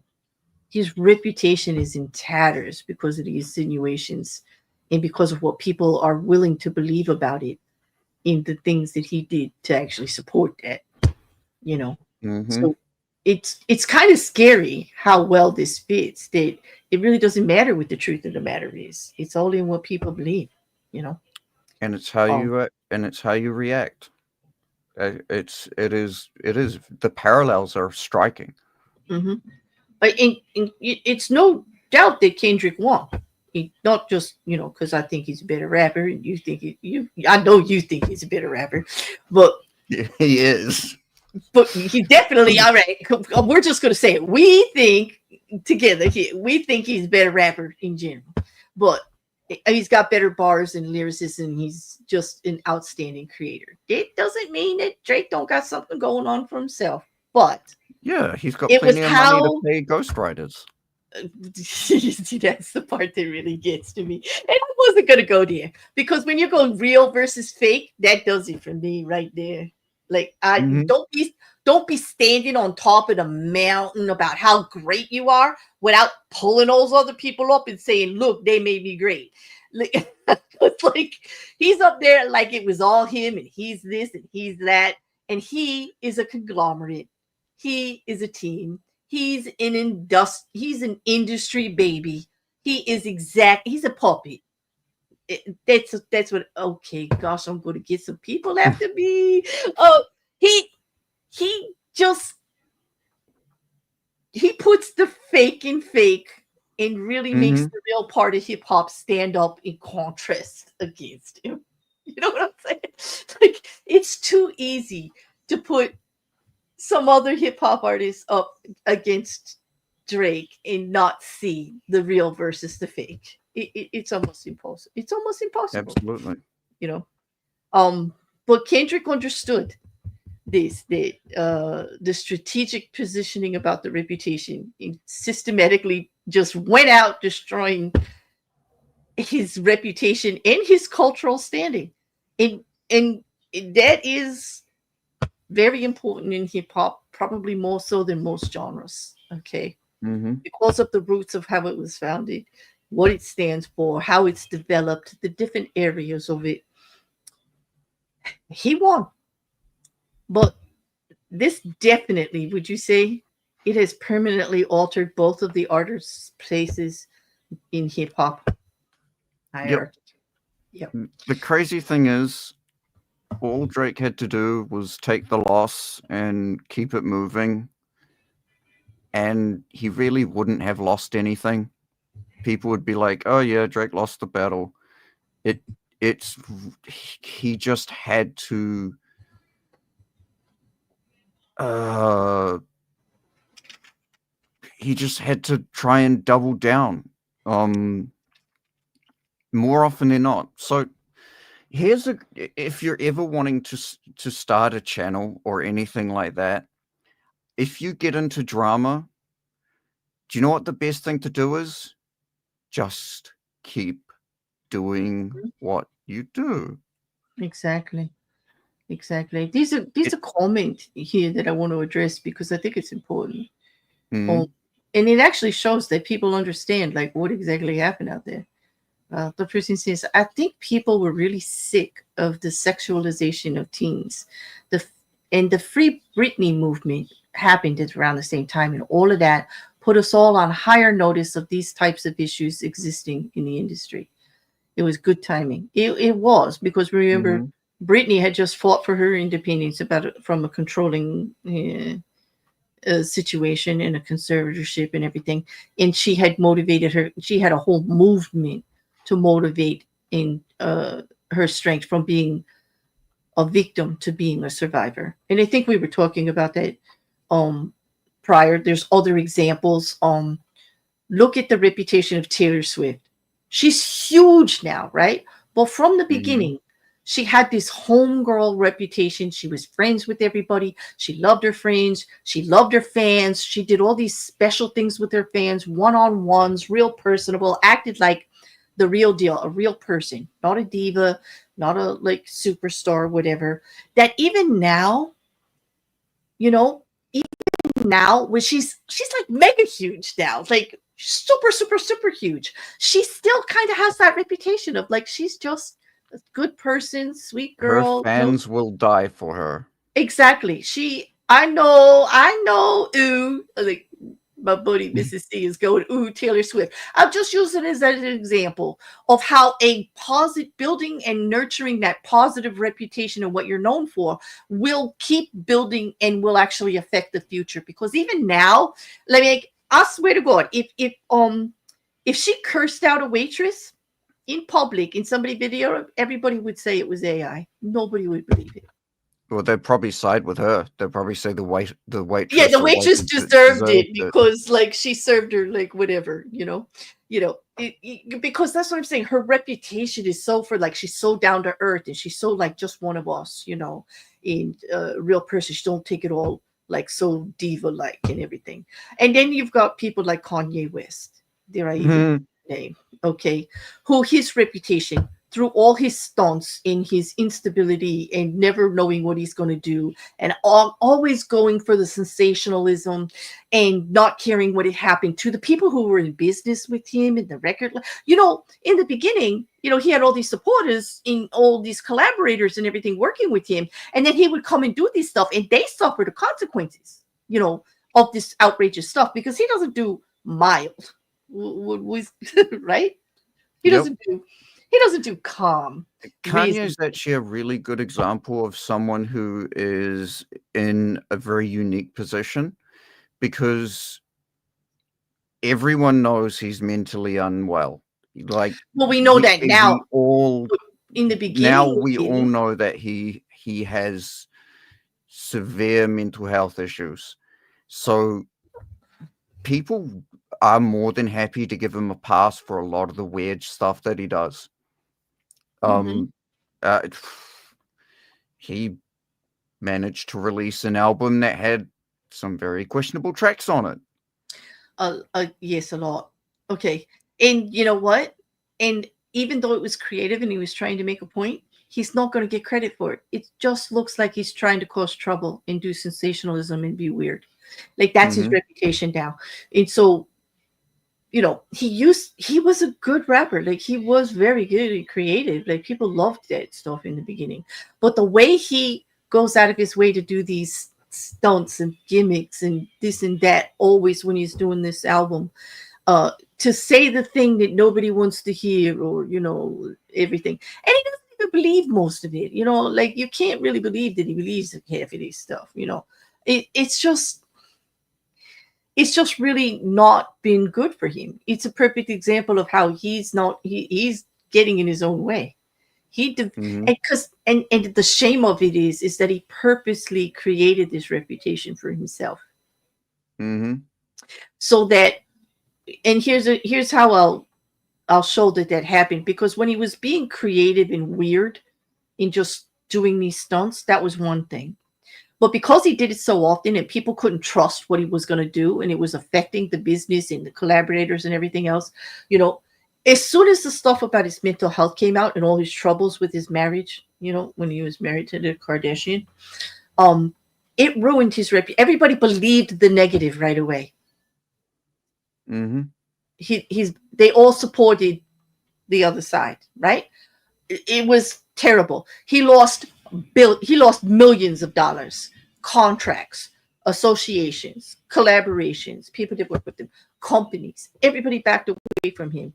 His reputation is in tatters because of the insinuations and because of what people are willing to believe about it in the things that he did to actually support that, So it's kind of scary how well this fits, that it really doesn't matter what the truth of the matter is. It's all in what people believe, And it's how you react. It is the parallels are striking. But it's no doubt that Kendrick won. Not just because I think he's a better rapper, and you think I know you think he's a better rapper, but he is. But he definitely, all right. We're just gonna say it. We think together here. We think he's a better rapper in general, but he's got better bars and lyricists, and he's just an outstanding creator. It doesn't mean that Drake don't got something going on for himself, but yeah, he's got plenty of money to pay ghostwriters. See, that's the part that really gets to me. And I wasn't gonna go there, because when you're going real versus fake, that does it for me right there. Like, don't be standing on top of the mountain about how great you are without pulling those other people up and saying, look, they made me great. It's like he's up there like it was all him, and he's this and he's that. and he is a conglomerate. He is a team. He's an industry baby. He's a puppet. That's what. Okay, gosh, I'm going to get some people after me. Oh, he just he puts the fake in fake and really makes Mm-hmm. the real part of hip hop stand up in contrast against him. You know what I'm saying? Like, it's too easy to put some other hip hop artists up against Drake and not see the real versus the fake. It's almost impossible. It's almost impossible, Absolutely. you know. But Kendrick understood the strategic positioning about the reputation. He systematically just went out destroying his reputation and his cultural standing, and that is very important in hip hop, probably more so than most genres. Okay, Mm-hmm. because of the roots of how it was founded, what it stands for, how it's developed, the different areas of it. He won, but this definitely, would you say, it has permanently altered both of the artists' places in hip hop Yep. hierarchy. Yep. The crazy thing is, all Drake had to do was take the loss and keep it moving, and he really wouldn't have lost anything. People would be like, "Oh yeah, Drake lost the battle." It it's he just had to uh he just had to try and double down more often than not. So here's a if you're ever wanting to start a channel or anything like that, if you get into drama, do you know what the best thing to do is? Just keep doing what you do. Exactly. Exactly. These It are comments here that I want to address because I think it's important. mm, Um, and it actually shows that people understand like what exactly happened out there. The person says, "I think people were really sick of the sexualization of teens. The and the Free Britney movement happened at around the same time, and all of that put us all on higher notice of these types of issues existing in the industry. It was good timing. It was because remember, mhm, Britney had just fought for her independence about from a controlling situation and a conservatorship and everything, and she had motivated her. She had a whole movement to motivate in her strength from being a victim to being a survivor. And I think we were talking about that um, prior. There's other examples. Look at the reputation of Taylor Swift. She's huge now, right? But from the mhm, beginning, she had this homegirl reputation. She was friends with everybody. She loved her friends. She loved her fans. She did all these special things with her fans, one on ones, real personable, acted like the real deal, a real person, not a diva, not a like superstar, whatever. That even now, you know, now when she's like mega huge now, like super super super huge, she still kind of has that reputation of like she's just a good person, sweet her girl, fans will die for her. exactly. I know, ooh, like my buddy Mrs. C is going, ooh, Taylor Swift. I'm just using it as an example of how a positive building and nurturing that positive reputation and what you're known for will keep building and will actually affect the future. Because even now, I swear to God, if she cursed out a waitress in public in somebody video, everybody would say it was AI. Nobody would believe it. Well, they'd probably side with her. They'd probably say the Yeah, waitress the or waitress waiter deserved deserved it it. because like she served her like whatever, because that's what I'm saying. Her reputation is so for like she's so down to earth and she's so like just one of us, in real person. She don't take it all like so diva like and everything. And then you've got people like Kanye West. Dare I even Mhm, name? Okay, who his reputation through all his stunts in his instability and never knowing what he's going to do, and always going for the sensationalism and not caring what had happened to the people who were in business with him in the record. In the beginning, he had all these supporters in all these collaborators and everything working with him. And then he would come and do this stuff and they suffer the consequences, of this outrageous stuff, because he doesn't do mild, right? He Yep. doesn't do calm. Kanye's actually a really good example of someone who is in a very unique position, because everyone knows he's mentally unwell. Like, well, we know that now. In the beginning, now we all know that he has severe mental health issues. So people are more than happy to give him a pass for a lot of the weird stuff that he does. He managed to release an album that had some very questionable tracks on it. Yes, a lot. Okay. And you know what? And even though it was creative and he was trying to make a point, he's not going to get credit for it. It just looks like he's trying to cause trouble and do sensationalism and be weird. Like, that's his reputation now. And so, he was a good rapper. Like, he was very good and creative. Like, people loved that stuff in the beginning. But the way he goes out of his way to do these stunts and gimmicks and this and that, always when he's doing this album, to say the thing that nobody wants to hear, or everything, and he doesn't even believe most of it. Like, you can't really believe that he believes half of this stuff. It's just really not been good for him. It's a perfect example of how he's getting in his own way. And the shame of it is that he purposely created this reputation for himself. So that, and here's how I'll show that happened. Because when he was being creative and weird in just doing these stunts, that was one thing. But because he did it so often and people couldn't trust what he was going to do, and it was affecting the business and the collaborators and everything else, as soon as the stuff about his mental health came out and all his troubles with his marriage, when he was married to the Kardashian, it ruined his reputation. Everybody believed the negative right away. They all supported the other side, right? It was terrible. He lost millions of dollars, contracts, associations, collaborations, people that work with him, companies. Everybody backed away from him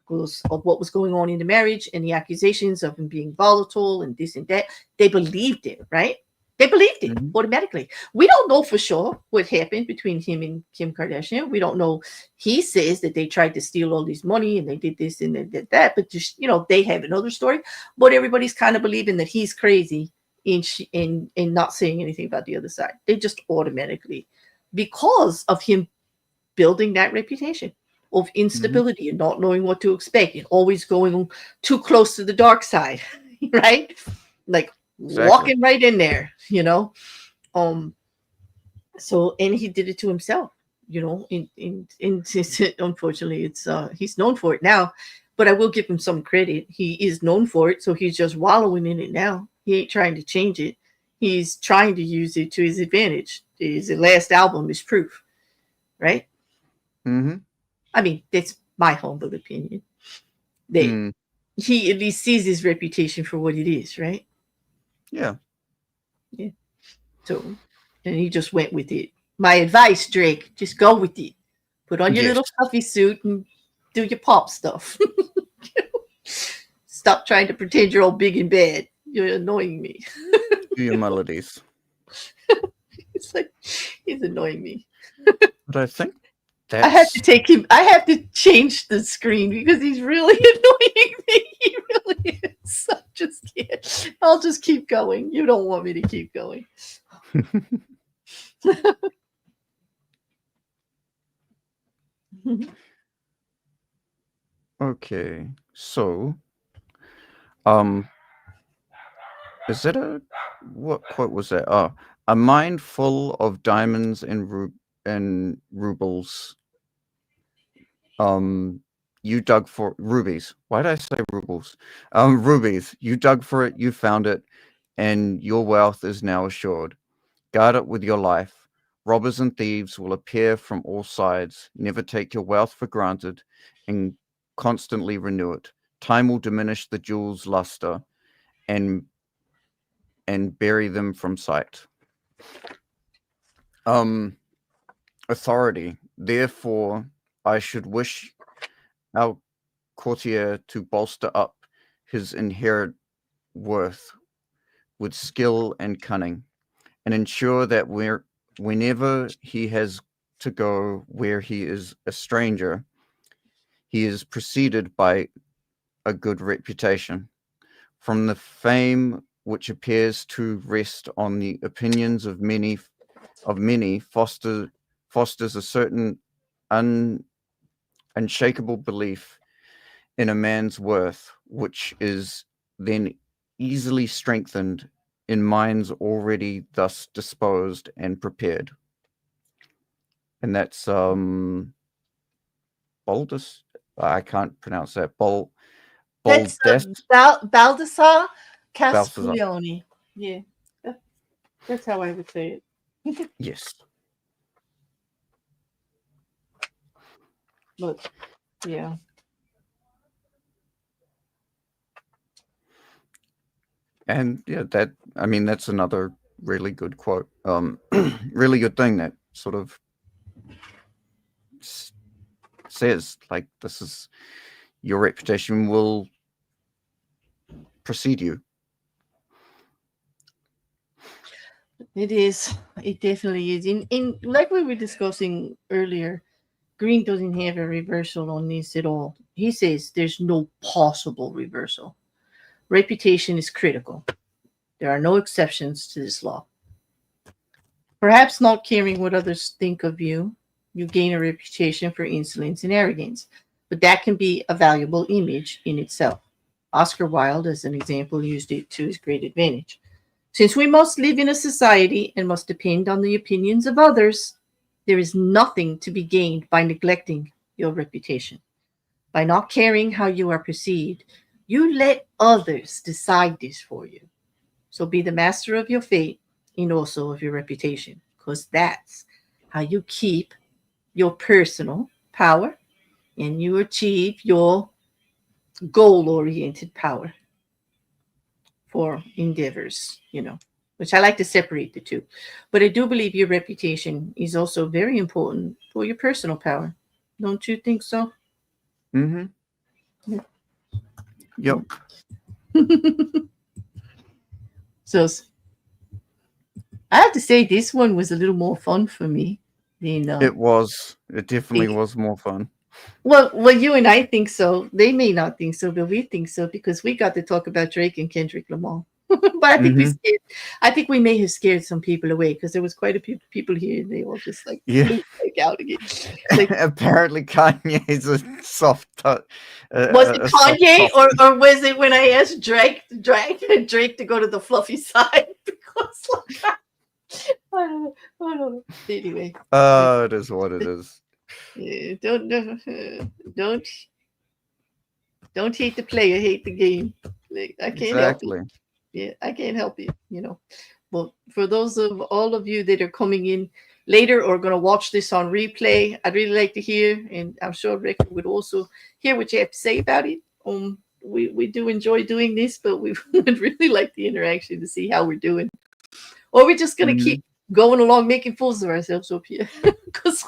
because of what was going on in the marriage and the accusations of him being volatile and this and that. They believed it, right? They believed it automatically. We don't know for sure what happened between him and Kim Kardashian. We don't know. He says that they tried to steal all this money and they did this and they did that. But just, they have another story. But everybody's kind of believing that he's crazy and not saying anything about the other side. They just automatically, because of him building that reputation of instability and not knowing what to expect and always going too close to the dark side, right? Like, exactly. Walking right in there, So, and he did it to himself, unfortunately, he's known for it now, but I will give him some credit. He is known for it. So he's just wallowing in it now. He ain't trying to change it. He's trying to use it to his advantage. His last album is proof, right? I mean, that's my humble opinion. That he at least sees his reputation for what it is, right? Yeah. So, and he just went with it. My advice, Drake, just go with it. Put on your little puffy suit and do your pop stuff. Stop trying to pretend you're all big and bad. You're annoying me. Do your melodies. It's like, he's annoying me. But I think I have to take him. I have to change the screen because he's really annoying me. He really is. I'll just keep going. You don't want me to keep going. Okay, so is that what quote was that? Oh, a mind full of diamonds and rubles You dug for rubies. Why did I say rubles? Rubies. You dug for it, you found it, and your wealth is now assured. Guard it with your life. Robbers and thieves will appear from all sides. Never take your wealth for granted and constantly renew it. Time will diminish the jewels' luster and bury them from sight. Authority. Therefore, I should wish our courtier to bolster up his inherent worth with skill and cunning, and ensure that whenever he has to go where he is a stranger, he is preceded by a good reputation. From the fame which appears to rest on the opinions of many fosters a certain unshakable belief in a man's worth, which is then easily strengthened in minds already thus disposed and prepared. And that's Baldus. I can't pronounce that. That's Baldassar Castiglione. Yeah, that's how I would say it. Yes. But yeah. And yeah, that's another really good quote. Really good thing that sort of says, like, this is your reputation will precede you. It is. It definitely is. In like we were discussing earlier, Green doesn't have a reversal on this at all. He says there's no possible reversal. Reputation is critical. There are no exceptions to this law. Perhaps not caring what others think of you, you gain a reputation for insolence and arrogance, but that can be a valuable image in itself. Oscar Wilde, as an example, used it to his great advantage. Since we must live in a society and must depend on the opinions of others, there is nothing to be gained by neglecting your reputation. By not caring how you are perceived, you let others decide this for you. So be the master of your fate and also of your reputation, because that's how you keep your personal power and you achieve your goal oriented power for endeavors, which I like to separate the two. But I do believe your reputation is also very important for your personal power. Don't you think so? Mm-hmm. Yep. So I have to say this one was a little more fun for me than It was. It definitely was more fun. Well, you and I think so. They may not think so, but we think so because we got to talk about Drake and Kendrick Lamar. But I think I think we may have scared some people away because there was quite a few people here and they all just flew out again. Apparently, Kanye's a soft touch. Was it Kanye or was it when I asked Drake to go to the fluffy side? Because I don't know. Anyway. It is what it is. Don't hate the player, hate the game. I can't help it. Yeah, I can't help it. But for those of all of you that are coming in later or going to watch this on replay, I'd really like to hear, and I'm sure Rick would also hear what you have to say about it. We do enjoy doing this, but we would really like the interaction to see how we're doing. Or we're just going to keep going along making fools of ourselves up here because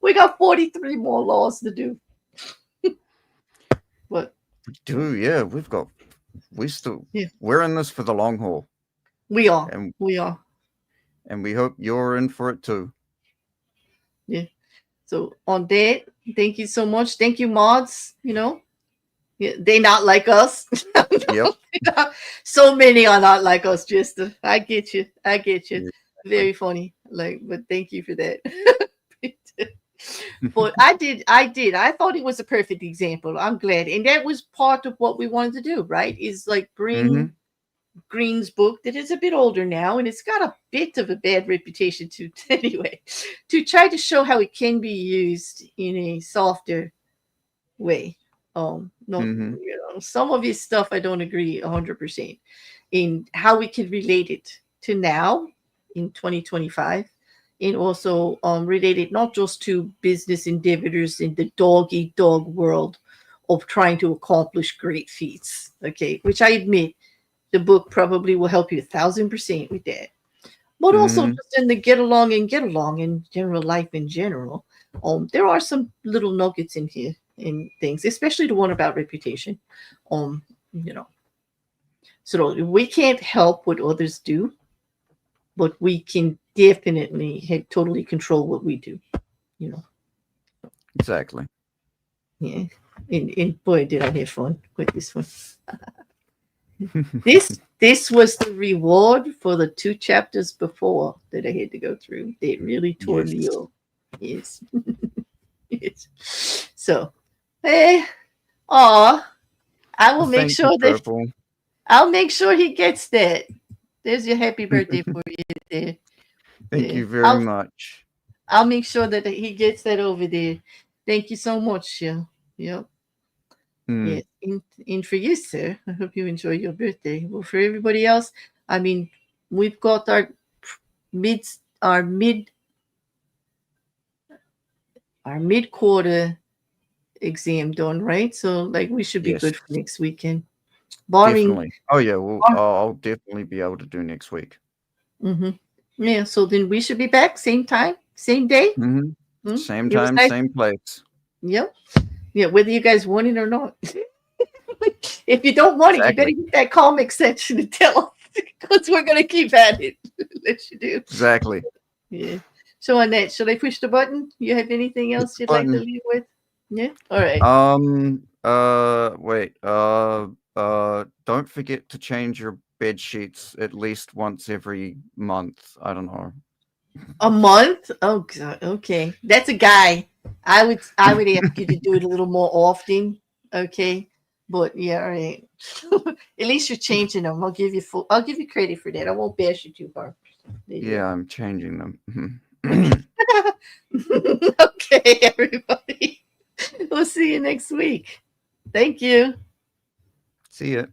we got 43 more laws to do. But we do, yeah. We're in this for the long haul. We are. And we hope you're in for it too. Yeah. So on that, thank you so much. Thank you, mods. They not like us. Yep. So many are not like us, Jester. I get you. Yeah. Very funny. But thank you for that. But I thought it was a perfect example. I'm glad. And that was part of what we wanted to do, right? Is bring Green's book that is a bit older now, and it's got a bit of a bad reputation to try to show how it can be used in a softer way. No, Mm-hmm. some of his stuff I don't agree 100% in how we can relate it to now in 2025, and also relate it not just to business endeavors in the dog eat dog world of trying to accomplish great feats. Okay, which I admit the book probably will help you 1,000% with that, but also Mm-hmm. just in the get along in general life in general. There are some little nuggets in here in things, especially the one about reputation. Um, you know, so we can't help what others do, but we can definitely totally control what we do. You know, Exactly. yeah. And boy, did I have fun with this one. This was the reward for the 2 chapters before that I had to go through. They really tore Yes. me up. Yes. Yes. So, hey, aw, I will Well, make thank you, sure that Purple. I'll make sure he gets that. There's your happy birthday for you there. Thank Yeah. you very much. I'll make sure that he gets that over there. Thank you so much. Yeah. Yep. Mm. Yes. And for you, sir, I hope you enjoy your birthday. Well, for everybody else, I mean, we've got mid our mid our mid quarter exam done, right? So like we should be Yes, good for next weekend. Barring definitely. Oh yeah, well, bar- I'll definitely be able to do next week. hmm Yeah, so then we should be back same time, same day. Mm-hmm. Hmm? Same It was time, nice. same place. Yep. Yeah, whether you guys want it or not. If you don't want it, you better Exactly. get that comic section and tell us because we're gonna keep at it. Let you do. Exactly. Yeah. So Annette, should I push the button? You have anything Hit else the you'd like to button. leave with? Yeah. All right. Wait. Don't forget to change your bed sheets at least once every month. I don't know. A month? Oh God. Okay, that's a guy. I would ask you to do it a little more often. Okay, but yeah, all right. At least you're changing them. I'll give you credit for that. I won't bash you too hard. There you Yeah, I'm changing them. go. Okay, everybody. We'll see you next week. Thank you. See ya.